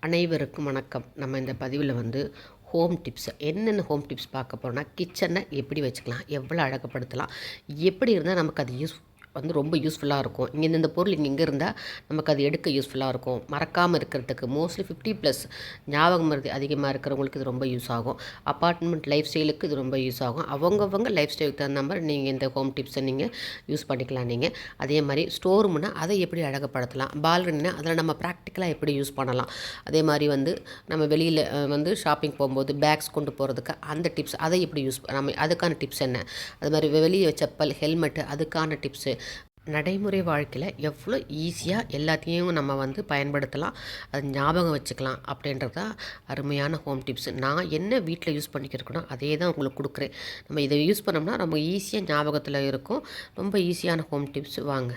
அனைவருக்கும் வணக்கம். நம்ம இந்த பதிவில் ஹோம் டிப்ஸ் என்னென்ன ஹோம் டிப்ஸ் பார்க்க போகிறோம்னா, கிச்சனை எப்படி வச்சுக்கலாம், எவ்வளோ அழகுபடுத்தலாம், எப்படி இருந்தால் நமக்கு அது ரொம்ப யூஸ்ஃபுல்லாக இருக்கும். இந்த பொருள் இங்கே இருந்தால் நமக்கு அது எடுக்க யூஸ்ஃபுல்லாக இருக்கும். மறக்காமல் இருக்கிறதுக்கு மோஸ்ட்லி 50+ ஞாபகம் மருதி அதிகமாக இருக்கிறவங்களுக்கு இது ரொம்ப யூஸ் ஆகும். அப்பார்ட்மெண்ட் லைஃப் ஸ்டைலுக்கு இது ரொம்ப யூஸ் ஆகும். அவங்கவங்க லைஃப் ஸ்டைலுக்கு தகுந்த மாதிரி நீங்கள் இந்த ஹோம் டிப்ஸை நீங்கள் யூஸ் பண்ணிக்கலாம். நீங்கள் அதே மாதிரி ஸ்டோர் ரூம்னா அதை எப்படி அழகுப்படுத்தலாம், பால்கனினா அதில் நம்ம ப்ராக்டிக்கலாக எப்படி யூஸ் பண்ணலாம். அதே மாதிரி நம்ம வெளியில் ஷாப்பிங் போகும்போது பேக்ஸ் கொண்டு போகிறதுக்கு அந்த டிப்ஸ் அதை எப்படி நம்ம அதுக்கான டிப்ஸ் என்ன, அது மாதிரி வெளியே செப்பல் ஹெல்மெட்டு அதுக்கான டிப்ஸு, நடைமுறை வாழ்க்கையில் எவ்வளோ ஈஸியாக எல்லாத்தையும் நம்ம பயன்படுத்தலாம், அது ஞாபகம் வச்சுக்கலாம் அப்படின்றது தான் அருமையான ஹோம் டிப்ஸ். நான் என்ன வீட்டில் யூஸ் பண்ணிக்கிறேனோ அதே தான் உங்களுக்கு கொடுக்குறேன். நம்ம இதை யூஸ் பண்ணோம்னா ரொம்ப ஈஸியாக ஞாபகத்தில் இருக்கும். ரொம்ப ஈஸியான ஹோம் டிப்ஸ் வாங்க.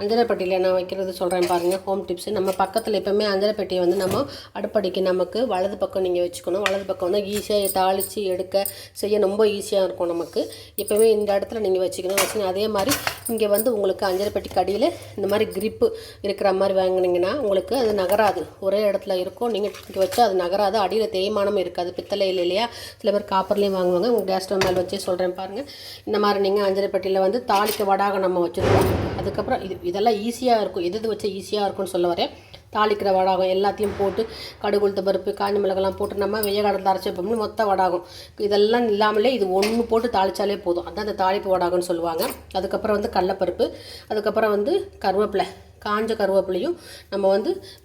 அஞ்சரைப்பட்டியில் நான் வைக்கிறது சொல்கிறேன் பாருங்கள். ஹோம் டிப்ஸு நம்ம பக்கத்தில் எப்போவுமே அஞ்சரைப்பட்டியை நம்ம அடுப்படிக்கு நமக்கு வலது பக்கம் நீங்கள் வச்சுக்கணும். வலது பக்கம் ஈஸியாக தாளித்து எடுக்க செய்ய ரொம்ப ஈஸியாக இருக்கும். நமக்கு எப்போவுமே இந்த இடத்துல நீங்கள் வச்சுக்கணும். அதே மாதிரி இங்கே உங்களுக்கு அஞ்சரைப்பட்டி கடியில் இந்த மாதிரி கிரிப்பு இருக்கிற மாதிரி வாங்கினீங்கன்னா உங்களுக்கு அது நகராது, ஒரே இடத்துல இருக்கும். நீங்கள் இங்கே வச்சா அது நகராது, அடியில் தேய்மானமும் இருக்காது. பித்தளையில் இல்லையா, சில பேர் காப்பர்லேயும் வாங்குவாங்க. உங்கள் கேஸ் ஸ்டவ் மேலே வச்சே சொல்கிறேன் பாருங்கள். இந்த மாதிரி நீங்கள் அஞ்சரைப்பட்டியில் தாளிக்க வடாக நம்ம வச்சுருக்கோம். அதுக்கப்புறம் இதெல்லாம் ஈஸியாக இருக்கும். எது வச்சா ஈஸியாக இருக்கும்னு சொல்ல வரேன். தாளிக்கிற வடாகம் எல்லாத்தையும் போட்டு கடுகு உளுத்த பருப்பு காய்ஞ்ச மிளகெல்லாம் போட்டு நம்ம வெய்ய காலத்தில் அரைச்சி வைப்போம்னு மொத்த வடாகம் இதெல்லாம் இல்லாமலே இது ஒன்று போட்டு தாளித்தாலே போதும். அதுதான் அந்த தாளிப்பு வடாகம்னு சொல்லுவாங்க. அதுக்கப்புறம் கடலைப்பருப்பு, அதுக்கப்புறம் கருவேப்பிலை, காஞ்ச கருவேப்பிலையும் நம்ம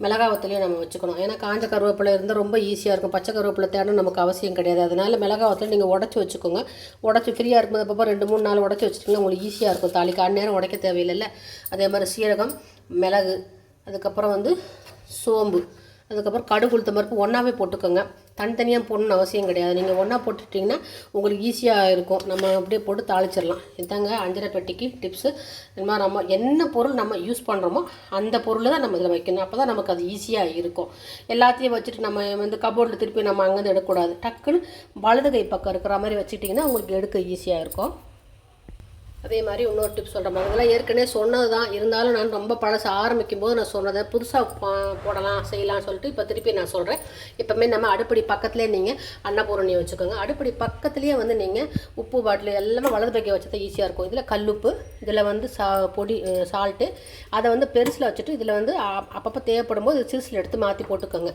மிளகாவத்துலையும் நம்ம வச்சுக்கணும். ஏன்னா காஞ்ச கருவேப்பிலை இருந்தால் ரொம்ப ஈஸியாக இருக்கும். பச்சை கருவேப்பிலை தேடணும் நமக்கு அவசியம் கிடையாது. அதனால் மிளகாவத்தில் நீங்கள் உடச்சி வச்சுக்கோங்க. உடச்சி ஃப்ரீயாக இருக்கும்போது அப்பப்போ 2-3 நாள் உடச்சி வச்சுட்டிங்கன்னா உங்களுக்கு ஈஸியாக இருக்கும். தாளிக்கு அந்நேரம் உடைக்க தேவையில்லை. அதே மாதிரி சீரகம், மிளகு, அதுக்கப்புறம் சோம்பு, அதுக்கப்புறம் கடுகு உளுத்த பருப்பு ஒன்றாவே போட்டுக்கோங்க. தனித்தனியாக போடணும்னு அவசியம் கிடையாது. நீங்கள் ஒன்றா போட்டுட்டிங்கன்னா உங்களுக்கு ஈஸியாக இருக்கும். நம்ம அப்படியே போட்டு தாளிச்சிடலாம். இதுதாங்க அஞ்சரைப்பட்டிக்கு டிப்ஸு. நம்ம என்ன பொருள் நம்ம யூஸ் பண்ணுறோமோ அந்த பொருள் தான் நம்ம இதில் வைக்கணும். அப்போ தான் நமக்கு அது ஈஸியாக இருக்கும். எல்லாத்தையும் வச்சுட்டு நம்ம கபோர்டில் திருப்பி நம்ம அங்கேருந்து எடுக்கக்கூடாது. டக்குன்னு வலது கை பக்கம் இருக்கிற மாதிரி வச்சுட்டிங்கன்னா உங்களுக்கு எடுக்க ஈஸியாக இருக்கும். அதே மாதிரி இன்னொரு டிப்ஸ் சொல்கிற மாதிரி இதெல்லாம் ஏற்கனவே சொன்னது தான், இருந்தாலும் நான் ரொம்ப பழச ஆரம்பிக்கும் போது நான் சொன்னதை புதுசாக போடலாம் செய்யலாம்னு சொல்லிட்டு இப்போ திருப்பி நான் சொல்கிறேன். இப்போமே நம்ம அடுப்படி பக்கத்துலேயே நீங்கள் அன்னபூரணி வச்சுக்கோங்க. அடுப்படி பக்கத்துலேயே நீங்கள் உப்பு பாட்டில் எல்லாமே வலது பக்கம் வச்சா ஈஸியாக இருக்கும். இதில் கல்லுப்பு, இதில் பொடி சால்ட்டு, அதை பெருசில் வச்சுட்டு இதில் அப்பப்போ தேவைப்படும் போது சிறுசில் எடுத்து மாற்றி போட்டுக்கோங்க.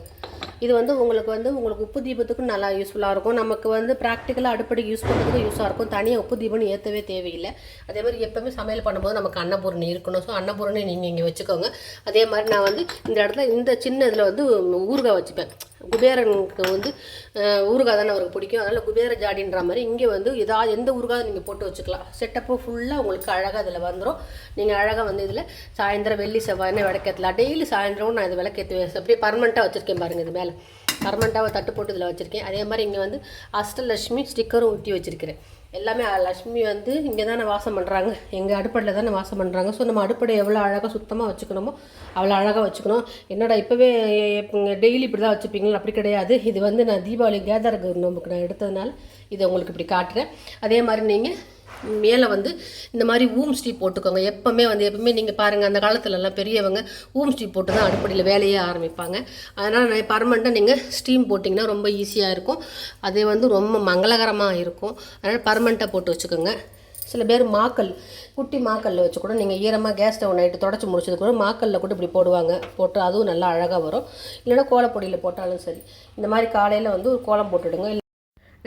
இது உங்களுக்கு உப்பு தீபத்துக்கும் நல்லா யூஸ்ஃபுல்லாக இருக்கும். நமக்கு ப்ராக்டிக்கலாக அடுப்படிக்கு யூஸ் பண்ணுறதுக்கும் யூஸாக இருக்கும். தனியாக உப்பு தீபம்னு ஏற்றவே தேவையில்லை. அதே மாதிரி எப்போவுமே சமையல் பண்ணும்போது நமக்கு அன்னபூரணி இருக்கணும். ஸோ அன்னபூரணி நீங்கள் இங்கே வச்சுக்கோங்க. அதே மாதிரி நான் இந்த இடத்துல இந்த சின்ன இதில் ஊறுகாய் வச்சுப்பேன். குபேரனுக்கு ஊறுகாய் தானே அவருக்கு பிடிக்கும். அதனால் குபேர ஜாடின்ற மாதிரி இங்கே ஏதாவது எந்த ஊறுகாய் நீங்கள் போட்டு வச்சுக்கலாம். செட்டப்பு ஃபுல்லாக உங்களுக்கு அழகாக இதில் வந்துடும். நீங்கள் அழகாக இதில் சாயந்தரம் வெள்ளி செவ்வாய்னா விளக்கேற்றலாம். டெய்லி சாயந்தரம் நான் இது விளக்கேற்று அப்படியே பர்மனெண்ட்டாக வச்சுருக்கேன் பாருங்கள். இது மேலே பர்மனெண்ட்டாக தட்டு போட்டு இதில் வச்சுருக்கேன். அதே மாதிரி இங்கே அஷ்டலட்சுமி ஸ்டிக்கரும் ஊற்றி வச்சுருக்கிறேன். எல்லாமே லக்ஷ்மி இங்கே தானே வாசம் பண்ணுறாங்க, எங்கள் அடுப்படியில் தானே வாசம் பண்ணுறாங்க. ஸோ நம்ம அடுப்படை எவ்வளோ அழகாக சுத்தமாக வச்சுக்கணுமோ அவ்வளோ அழகாக வச்சுக்கணும். என்னடா இப்போவே டெய்லி இப்படி தான் வச்சுப்பீங்களா? அப்படி கிடையாது. இது நான் தீபாவளி கேதருக்கு நோம்புக்கு நான் எடுத்ததுனால இதை உங்களுக்கு இப்படி காட்டுறேன். அதே மாதிரி நீங்கள் மேலே இந்த மாதிரி ஊம் ஸ்டீ போட்டுக்கோங்க. எப்போவுமே நீங்கள் பாருங்கள், அந்த காலத்துலலாம் பெரியவங்க ஊம் ஸ்டீ போட்டு தான் அடுப்படியில் வேலையே ஆரம்பிப்பாங்க. அதனால் நான் பர்மனெண்ட்டாக நீங்கள் ஸ்டீம் போட்டிங்கன்னா ரொம்ப ஈஸியாக இருக்கும். அதே ரொம்ப மங்களகரமாக இருக்கும். அதனால் பர்மனெண்ட்டாக போட்டு வச்சுக்கோங்க. சில பேர் மாக்கல், குட்டி மாக்கல்ல வச்சு கூட நீங்கள் ஈரமாக கேஸ் ஸ்டவ் நைட்டு தொடச்சி முடிச்சது கூட மாக்கல்ல கூட இப்படி போடுவாங்க. போட்டு அதுவும் நல்லா அழகாக வரும். இல்லைன்னா கோலப்பொடியில் போட்டாலும் சரி. இந்த மாதிரி காலையில் ஒரு கோலம் போட்டுடுங்க.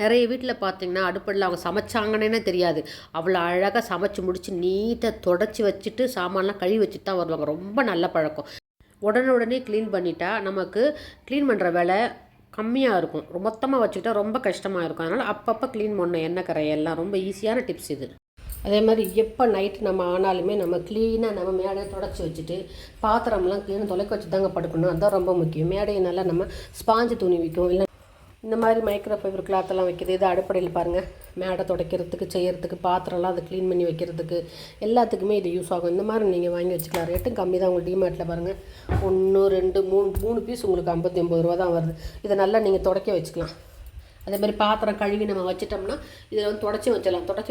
நிறைய வீட்டில் பார்த்தீங்கன்னா அடுப்படியில் அவங்க சமைச்சாங்கன்னே தெரியாது. அவ்வளோ அழகாக சமைச்சு முடித்து நீட்டாக தொடச்சி வச்சுட்டு சாமான்லாம் கழுவி வச்சுட்டு தான் வருவாங்க. ரொம்ப நல்ல பழக்கம். உடனே க்ளீன் பண்ணிட்டா நமக்கு க்ளீன் பண்ணுற வேலை கம்மியாக இருக்கும். மொத்தமாக வச்சுக்கிட்டா ரொம்ப கஷ்டமாக இருக்கும். அதனால் அப்பப்போ க்ளீன் பண்ணணும். எண்ணெய் கரையெல்லாம் ரொம்ப ஈஸியான டிப்ஸ் இது. அதே மாதிரி எப்போ நைட்டு நம்ம ஆனாலுமே நம்ம க்ளீனாக நம்ம மேடையை தொடச்சி வச்சுட்டு பாத்திரம்லாம் க்ளீனாக தொலைக்க வச்சு தாங்க படுக்கணும். அதுதான் ரொம்ப முக்கியம். மேடையை நல்லா நம்ம ஸ்பாஞ்சு துணி வைக்கும். இல்லை இந்த மாதிரி மைக்ரோ ஃபைபர் கிளாத்தெல்லாம் வைக்கிது. இது அடுப்படையில் பாருங்கள், மேடை துடைக்கிறதுக்கு செய்கிறதுக்கு பாத்திரம்லாம் அதை க்ளீன் பண்ணி வைக்கிறதுக்கு எல்லாத்துக்குமே இது யூஸ் ஆகும். இந்த மாதிரி நீங்கள் வாங்கி வச்சுக்கலாம். ரேட்டும் கம்மி தான். உங்களுக்கு டிமார்ட்டில் பாருங்கள் 1 2 3 பீஸ் உங்களுக்கு 59 ரூபா தான் வருது. இதை நல்லா நீங்கள் துடைக்க வச்சுக்கலாம். அதே மாதிரி பாத்திரம் கழுவி நம்ம வச்சிட்டோம்னா இதில் வந்து தொடச்சி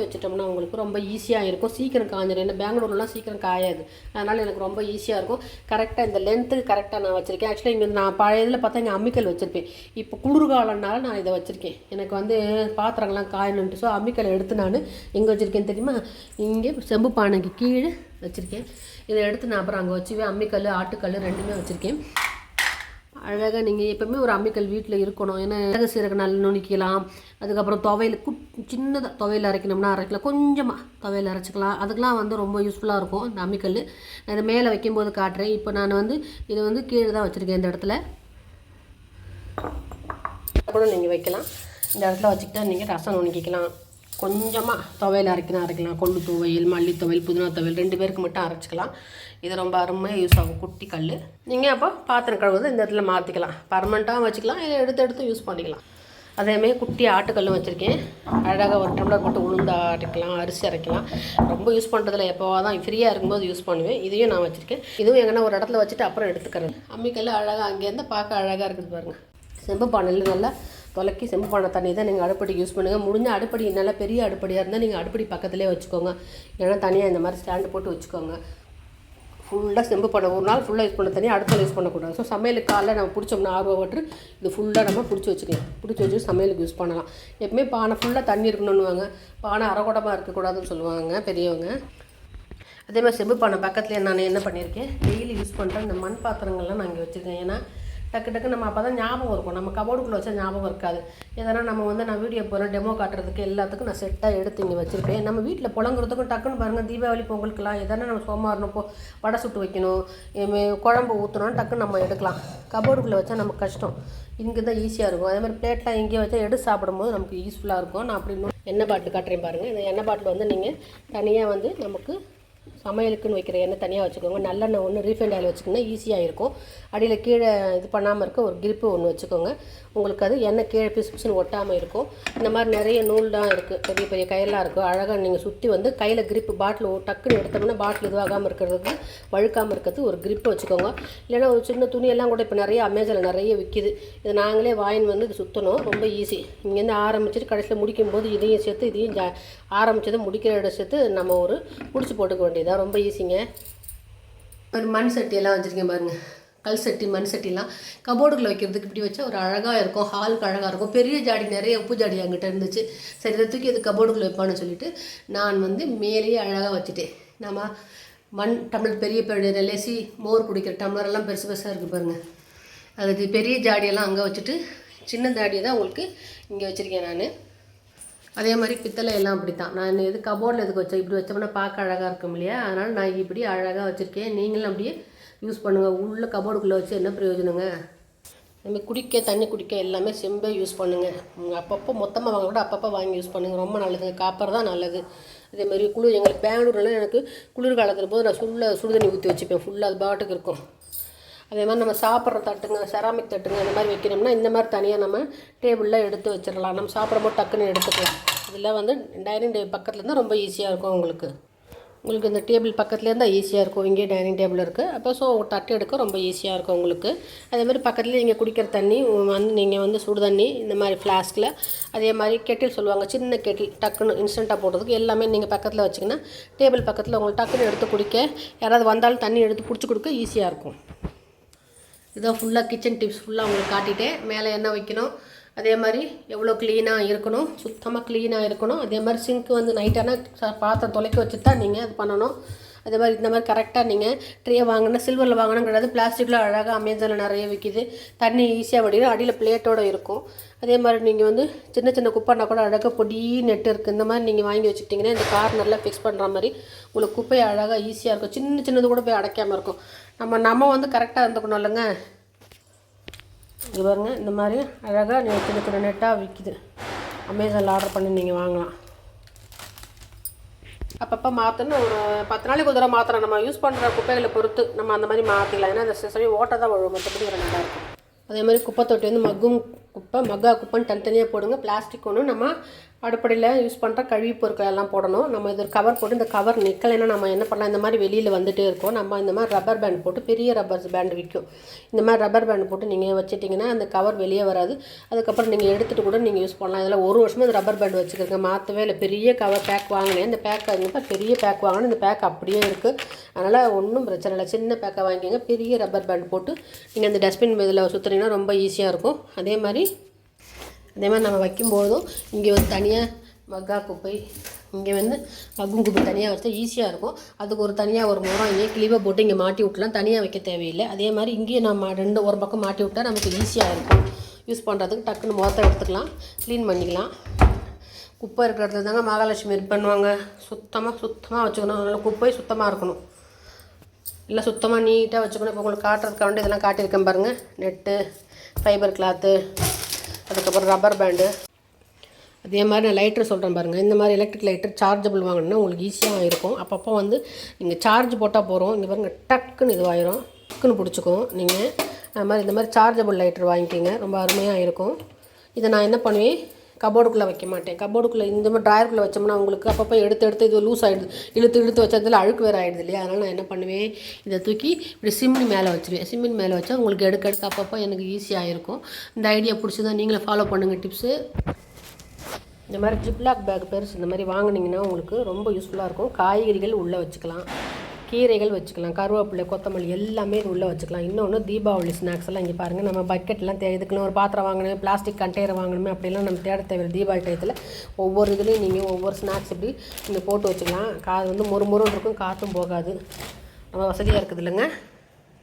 வச்சிட்டோம்னா உங்களுக்கு ரொம்ப ஈஸியாக இருக்கும். சீக்கிரம் காஞ்சிடும். ஏன்னா பெங்களூர்லாம் சீக்கிரம் காயாது. அதனால் எனக்கு ரொம்ப ஈஸியாக இருக்கும். கரெக்டாக இந்த லென்த்துக்கு கரெக்டாக நான் வச்சுருக்கேன். ஆக்சுவலாக இங்கே நான் பழைய இதில் பார்த்தா இங்கே அம்மிக்கல் வச்சுருப்பேன். இப்போ குளிர்காலம்னால நான் இதை வச்சுருக்கேன். எனக்கு வந்து பாத்திரங்கள்லாம் காயணுன்ட்டு ஸோ அம்மிக்கல் எடுத்து நான் எங்கே வச்சுருக்கேன் தெரியுமா? இங்கே செம்பு பானைக்கு கீழே வச்சுருக்கேன். இதை எடுத்து நான் அப்புறம் அங்கே வச்சுவேன். அம்மிக்கல் ஆட்டுக்கல் ரெண்டுமே வச்சுருக்கேன். அழகாக நீங்கள் எப்போவுமே ஒரு அம்மிக்கல் வீட்டில் இருக்கணும். ஏன்னா மிளகு சீரகம் நல்லா நுணுக்கிக்கலாம். அதுக்கப்புறம் துவையல் சின்னதாக துவையல் அரைக்கணும்னா அரைக்கலாம். கொஞ்சமாக துவையல் அரைச்சிக்கலாம். அதுக்கெலாம் வந்து ரொம்ப யூஸ்ஃபுல்லாக இருக்கும் இந்த அம்மிக்கல். நான் இதை மேலே வைக்கும்போது காட்டுறேன். இப்போ நான் வந்து இதை வந்து கீழே தான் வச்சுருக்கேன். இந்த இடத்துல கூட நீங்கள் வைக்கலாம். இந்த இடத்துல வச்சுக்கிட்டா நீங்கள் ரசம் நுணுக்கிக்கலாம். கொஞ்சமாக துவையல் அரைக்கலாம். கொள்ளு துவையல், மல்லி துவையல், புதினா துவையல் 2 பேருக்கு மட்டும் அரைச்சிக்கலாம். இது ரொம்ப அருமையாக யூஸ் ஆகும். குட்டி கல். நீங்கள் அப்போ பாத்திரம் கழுவுறது இந்த இடத்துல மாற்றிக்கலாம். பர்மனெண்ட்டாகவும் வச்சுக்கலாம். இதை எடுத்து யூஸ் பண்ணிக்கலாம். அதேமாதிரி குட்டி ஆட்டுக்கல்லும் வச்சுருக்கேன். அழகாக ஒரு டம்ளர் போட்டு உளுந்து அரைக்கலாம், அரிசி அரைக்கலாம். ரொம்ப யூஸ் பண்ணுறதுல எப்போவாக தான் ஃப்ரீயாக இருக்கும்போது யூஸ் பண்ணுவேன். இதையும் நான் வச்சுருக்கேன். இதுவும் எங்கன்னா ஒரு இடத்துல வச்சுட்டு அப்புறம் எடுத்துக்கிறது. அம்மிக்கல் அழகாக அங்கேருந்து பார்க்க அழகாக இருக்குது பாருங்கள். செம்பு பானையில் நல்லா தொலைக்கி செம்பு பானை தண்ணி தான் நீங்கள் அடுப்படிக்கு யூஸ் பண்ணுங்கள். முடிஞ்ச அடுப்படி நல்லா பெரிய அடுப்படியாக இருந்தால் நீங்கள் அடுப்படி பக்கத்துலேயே வச்சுக்கோங்க. ஏன்னா தனியாக இந்த மாதிரி ஸ்டாண்டு போட்டு வச்சுக்கோங்க. ஃபுல்லாக செம்பு பானை ஒரு நாள் ஃபுல்லாக யூஸ் பண்ண தண்ணி அடுத்த யூஸ் பண்ணக்கூடாது. ஸோ சமையலுக்கு காலைல நம்ம பிடிச்சோம்னா ஆர்வம் வாட்டர் இது ஃபுல்லாக நம்ம பிடிச்சி வச்சு சமையலுக்கு யூஸ் பண்ணலாம். எப்பவுமே பானை ஃபுல்லாக தண்ணி இருக்கணும்னுவாங்க. பானை அரைக்குடமாக இருக்கக்கூடாதுன்னு சொல்லுவாங்க பெரியவங்க. அதே மாதிரி செம்பு பானை பக்கத்துலேயே நான் என்ன பண்ணியிருக்கேன், டெய்லி யூஸ் பண்ணுற இந்த மண் பாத்திரங்கள்லாம் நான் இங்கே வச்சுருக்கேன். ஏன்னா டக்கு நம்ம அப்போ தான் ஞாபகம் இருக்கும். நம்ம கபோர்டுக்குள்ளே வச்சா ஞாபகம் இருக்காது. எதனா நம்ம வந்து நான் வீடியோ போகிறேன் டெமோ காட்டுறதுக்கு எல்லாத்துக்கும் நான் செட்டாக எடுத்து இங்கே வச்சுருப்பேன். நம்ம வீட்டில் புழங்குறதுக்கும் டக்குன்னு பாருங்கள், தீபாவளி பொங்கலுக்குலாம் எதனா நம்ம சோமாரணும் வடை சுட்டு வைக்கணும், குழம்பு ஊற்றணும், டக்குன்னு நம்ம எடுக்கலாம். கபோர்டுக்குள்ளே வச்சா நமக்கு கஷ்டம். இங்கே தான் ஈஸியாக இருக்கும். அதே மாதிரி பிளேட்லாம் இங்கே வச்சா எடுத்து சாப்பிடும்போது நமக்கு யூஸ்ஃபுல்லாக இருக்கும். நான் அப்படி எண்ணெய் பாட்டில் காட்டுறேன் பாருங்கள். இந்த எண்ணெய் பாட்டில் வந்து நீங்கள் தனியாக வந்து நமக்கு சமையலுக்குன்னு வைக்கிற எண்ணெய் தனியாக வச்சுக்கோங்க. நல்லெண்ணெய் ஒன்று ரீஃபைண்ட் ஆயில் வச்சுக்கோங்கன்னா ஈஸியாக இருக்கும். அடியில் கீழே இது பண்ணாமல் இருக்க ஒரு கிரிப்பு ஒன்று வச்சுக்கோங்க. உங்களுக்கு அது எண்ணெய் கீழே பிசுன்னு ஒட்டாமல் இருக்கும். இந்த மாதிரி நிறைய நூல் தான் இருக்குது, பெரிய பெரிய கையெல்லாம் இருக்குது. அழகாக நீங்கள் சுற்றி வந்து கையில் கிரிப்பு பாட்டில் டக்குன்னு எடுத்தோம்னா பாட்டில் இதுவாகாமல் இருக்கிறதுக்கு வழுக்காமல் இருக்கிறது ஒரு கிரிப்பு வச்சுக்கோங்க. இல்லைன்னா ஒரு சின்ன துணியெல்லாம் கூட இப்போ நிறைய அமேசானில் நிறைய விற்கிது. இது நாங்களே வாங்கின்னு வந்து இது சுற்றணும். ரொம்ப ஈஸி. இங்கேருந்து ஆரம்பிச்சுட்டு கடைசியில் முடிக்கும்போது இதையும் சேர்த்து ஆரம்பித்ததை முடிக்கிற இடம் சேர்த்து நம்ம ஒரு முடிச்சு போட்டுக்க வேண்டியது ரொம்ப ஈஸிங்க. ஒரு மண் சட்டியெல்லாம் வச்சுருக்கேன் பாருங்கள். கல் சட்டி, மண் சட்டிலாம் கபோர்டுக்குள்ளே வைக்கிறதுக்கு இப்படி வச்சா ஒரு அழகாக இருக்கும். ஹாலுக்கு அழகாக இருக்கும். பெரிய ஜாடி நிறைய உப்பு ஜாடி அங்கிட்ட இருந்துச்சு. சரி இதை தூக்கி அது கபோர்டுக்குள்ளே வைப்பான்னு சொல்லிவிட்டு நான் வந்து மேலேயே அழகாக வச்சுட்டேன். நம்ம மண் டம்ளர் பெரிய பெரிய லெசி மோர் குடிக்கிற டம்ளரெல்லாம் பெருசு பெருசாக இருக்குது பாருங்கள். அதுக்கு பெரிய ஜாடியெல்லாம் அங்கே வச்சுட்டு சின்ன ஜாடியை தான் உங்களுக்கு இங்கே வச்சுருக்கேன் நான். அதே மாதிரி பித்தளை எல்லாம் அப்படி தான். நான் இது கபோர்டில் எதுக்கு வச்சேன், இப்படி வச்சோம்னா பார்க்க அழகாக இருக்கும் இல்லையா, அதனால் நான் இப்படி அழகாக வச்சுருக்கேன். நீங்களும் அப்படியே யூஸ் பண்ணுங்கள். உள்ள கபோர்டுக்குள்ளே வச்சு என்ன பிரயோஜனங்க. நம்ம தண்ணி குடிக்க எல்லாமே செம்பை யூஸ் பண்ணுங்கள். அப்பப்போ மொத்தமாக வாங்க கூட அப்பப்போ வாங்கி யூஸ் பண்ணுங்கள். ரொம்ப நல்லதுங்க. காப்பர் தான் நல்லது. அதேமாதிரி எங்களுக்கு பெங்களூர்லாம் எனக்கு குளிர் காலத்தில் போது நான் சுடுதண்ணி ஊற்றி வச்சுப்பேன். ஃபுல்லாக அது பாட்டுக்கு இருக்கும். அதே மாதிரி நம்ம சாப்பிட்ற தட்டுங்க, செராமிக் தட்டுங்க இந்த மாதிரி வைக்கணும்னா இந்த மாதிரி தனியாக நம்ம டேபிளில் எடுத்து வச்சிடலாம். நம்ம சாப்பிட்றப்போ டக்குன்னு எடுத்துக்கலாம். இதில் வந்து டைனிங் டேபிள் பக்கத்தில் இருந்தால் ரொம்ப ஈஸியாக இருக்கும். உங்களுக்கு இந்த டேபிள் பக்கத்துலேயே தான் ஈஸியாக இருக்கும். இங்கே டைனிங் டேபிள் இருக்குது. அப்போ ஸோ தட்டு எடுக்க ரொம்ப ஈஸியாக இருக்கும் உங்களுக்கு. அதேமாதிரி பக்கத்துலேயே நீங்கள் குடிக்கிற தண்ணி வந்து நீங்கள் வந்து சுடு தண்ணி இந்த மாதிரி ஃப்ளாஸ்கில், அதே மாதிரி கெட்டில் சொல்லுவாங்க, சின்ன கெட்டில் டக்குன்னு இன்ஸ்டண்ட்டாக போடுறதுக்கு எல்லாமே நீங்கள் பக்கத்தில் வச்சிங்கன்னா டேபிள் பக்கத்தில் உங்களுக்கு டக்குன்னு எடுத்து குடிக்க, யாராவது வந்தாலும் தண்ணி எடுத்து பிடிச்சி கொடுக்க ஈஸியாக இருக்கும். இதான் ஃபுல்லாக கிச்சன் டிப்ஸ் ஃபுல்லாக உங்களுக்கு காட்டிட்டேன். மேலே என்ன வைக்கணும், அதே மாதிரி எவ்வளோ க்ளீனாக இருக்கணும், சுத்தமாக க்ளீனாக இருக்கணும். அதே மாதிரி சிங்க்கு வந்து நைட்டான பாத்திரம் தொலைக்க வச்சு தான் நீங்கள் அது பண்ணணும். அதே மாதிரி இந்த மாதிரி கரெக்டாக நீங்கள் ட்ரே வாங்கினா சில்வரில் வாங்கணும் கிடையாது, பிளாஸ்டிக்கில் அழகாக அமேசானில் நிறைய விற்கிது. தண்ணி ஈஸியாக வடியும், அடியில் பிளேட்டோடு இருக்கும். அதே மாதிரி நீங்கள் வந்து சின்ன குப்பைனா கூட அழகாக பொடி நெட்டு இருக்குது. இந்த மாதிரி நீங்கள் வாங்கி வச்சுக்கிட்டிங்கன்னா இந்த கார்னரில் ஃபிக்ஸ் பண்ணுற மாதிரி உங்களுக்கு குப்பையை அழகாக ஈஸியாக இருக்கும். சின்னது கூட போய் அடைக்காமல் இருக்கும். நம்ம வந்து கரெக்டாக இருந்துக்கணும் இல்லைங்க. இது பாருங்க, இந்த மாதிரி அழகாக சின்ன நெட்டாக விற்கிது. அமேசானில் ஆர்டர் பண்ணி நீங்கள் வாங்கலாம். அப்பப்போ மாற்றணும். ஒரு 10 நாளைக்கு ஒரு தடவை மாற்றணும். நம்ம யூஸ் பண்ணுற குப்பைகளை பொறுத்து நம்ம அந்த மாதிரி மாற்றிக்கலாம். ஏன்னா அந்த சரி ஓட்டை தான் வரும், மற்றபடி ஒரு நல்லாயிருக்கும். அதே மாதிரி குப்பை தொட்டி வந்து மக்கும் குப்பை மக்கா குப்பைன்னு தனித்தனியாக போடுங்க. பிளாஸ்டிக் ஒன்று நம்ம அடுப்படையில் யூஸ் பண்ணுற கழிவு பொருட்கள் எல்லாம் போடணும். நம்ம இது ஒரு கவர் போட்டு இந்த கவர் நிற்கலைன்னா நம்ம என்ன பண்ணலாம், இந்த மாதிரி வெளியில் வந்துகிட்டே இருக்கோம். நம்ம இந்த மாதிரி ரப்பர் பேண்ட் போட்டு, பெரிய ரப்பர் பேண்ட் விற்கும், இந்த மாதிரி ரப்பர் பேண்ட் போட்டு நீங்கள் வச்சுட்டிங்கன்னா அந்த கவர் வெளியே வராது. அதுக்கப்புறம் நீங்கள் எடுத்துகிட்டு கூட நீங்கள் யூஸ் பண்ணலாம். இதில் ஒரு வருஷமாக இந்த ரப்பர் பேண்ட் வச்சுக்கிறேங்க, மாற்றவே இல்லை. பெரிய கவர் பேக் வாங்கினேன், இந்த பேக் அதுங்க பெரிய பேக் வாங்கினேன், இந்த பேக் அப்படியே இருக்குது. அதனால் ஒன்றும் பிரச்சனை இல்லை. சின்ன பேக்கை வாங்கிக்கோங்க, பெரிய ரப்பர் பேண்ட் போட்டு நீங்கள் அந்த டஸ்ட்பின் இதில் சுற்றுனீங்கன்னா ரொம்ப ஈஸியாக இருக்கும். அதே மாதிரி நம்ம வைக்கும்போதும் இங்கே வந்து தனியாக மக்கா குப்பை, இங்கே வந்து மக்கும் குப்பை தனியாக வச்சா ஈஸியாக இருக்கும். அதுக்கு ஒரு தனியாக ஒரு முறம் இங்கே கிளிவை போட்டு இங்கே மாட்டி விட்டலாம், தனியாக வைக்க தேவையில்லை. அதே மாதிரி இங்கேயும் நம்ம ஒரு பக்கம் மாட்டி விட்டால் நமக்கு ஈஸியாக இருக்கும் யூஸ் பண்ணுறதுக்கு. டக்குன்னு மொத்தம் எடுத்துக்கலாம், க்ளீன் பண்ணிக்கலாம். குப்பை இருக்கிற இடத்துல தாங்க மகாலட்சுமி இது பண்ணுவாங்க. சுத்தமாக வச்சுக்கணும். அதனால் குப்பை சுத்தமாக இருக்கணும், இல்லை சுத்தமாக நீட்டாக வச்சுக்கணும். இப்போ உங்களுக்கு காட்டுறதுக்காண்டி இதெல்லாம் காட்டியிருக்கேன் பாருங்கள். நெட்டு, ஃபைபர் கிளாத்து, அதுக்கப்புறம் ரப்பர் பேண்டு. அதே மாதிரி நான் லைட்டர் சொல்கிறேன் பாருங்கள். இந்த மாதிரி எலக்ட்ரிக் லைட்டர் சார்ஜபிள் வாங்கினா உங்களுக்கு ஈஸியாக இருக்கும். அப்பப்போ வந்து நீங்கள் சார்ஜ் போட்டால் போகிறோம், இங்கே பாருங்கள் டக்குன்னு இதுவாயிரும், டக்குன்னு பிடிச்சிக்கும். நீங்கள் அது மாதிரி இந்த மாதிரி சார்ஜபிள் லைட்டர் வாங்கிக்கிங்க, ரொம்ப அருமையாக இருக்கும். இதை நான் என்ன பண்ணுவேன், கபோர்டுக்குள்ளே வைக்க மாட்டேன். கபோர்டுக்குள்ளே இந்த மாதிரி ட்ராயருக்குள்ளே வச்சோம்னா உங்களுக்கு அப்பப்போ எடுத்து இது லூஸ் ஆகிடுது, இழுத்து வச்சதில் அழுக்கு வேறு ஆகிடுது இல்லையா. அதனால் நான் என்ன பண்ணுவேன், இதை தூக்கி இப்படி சிம்னி மேலே வச்சுருவேன். சிம்னி மேலே வச்சா உங்களுக்கு எடுக்க அப்பப்போ எனக்கு ஈஸியாக இருக்கும். இந்த ஐடியா பிடிச்சதான் நீங்களே ஃபாலோ பண்ணுங்கள் டிப்ஸு. இந்த மாதிரி ஜிப்லாக் பேக் பெருசு இந்த மாதிரி வாங்கினீங்கன்னா உங்களுக்கு ரொம்ப யூஸ்ஃபுல்லாக இருக்கும். காய்கறிகள் உள்ளே வச்சுக்கலாம், கீரைகள் வச்சுக்கலாம், கருவேப்பிலை, கொத்தமல்லி எல்லாமே இது உள்ளே வச்சுக்கலாம். இன்னொன்று தீபாவளி ஸ்நாக்ஸ் எல்லாம் இங்கே பாருங்கள். நம்ம பக்கெட்லாம் இதுக்குன்னு ஒரு பாத்திரம் வாங்கணும், பிளாஸ்டிக் கண்டெய்னர் வாங்கணுமே அப்படிலாம் நம்ம தேட தேவையில்லை. தீபாவளி டயத்தில் ஒவ்வொரு இதுலேயும் நீங்கள் ஒவ்வொரு ஸ்நாக்ஸ் இப்படி நீங்கள் போட்டு வச்சுக்கலாம். வந்து மொறுன்னு இருக்கும், காற்றும் போகாது, ரொம்ப வசதியாக இருக்குது இல்லைங்க.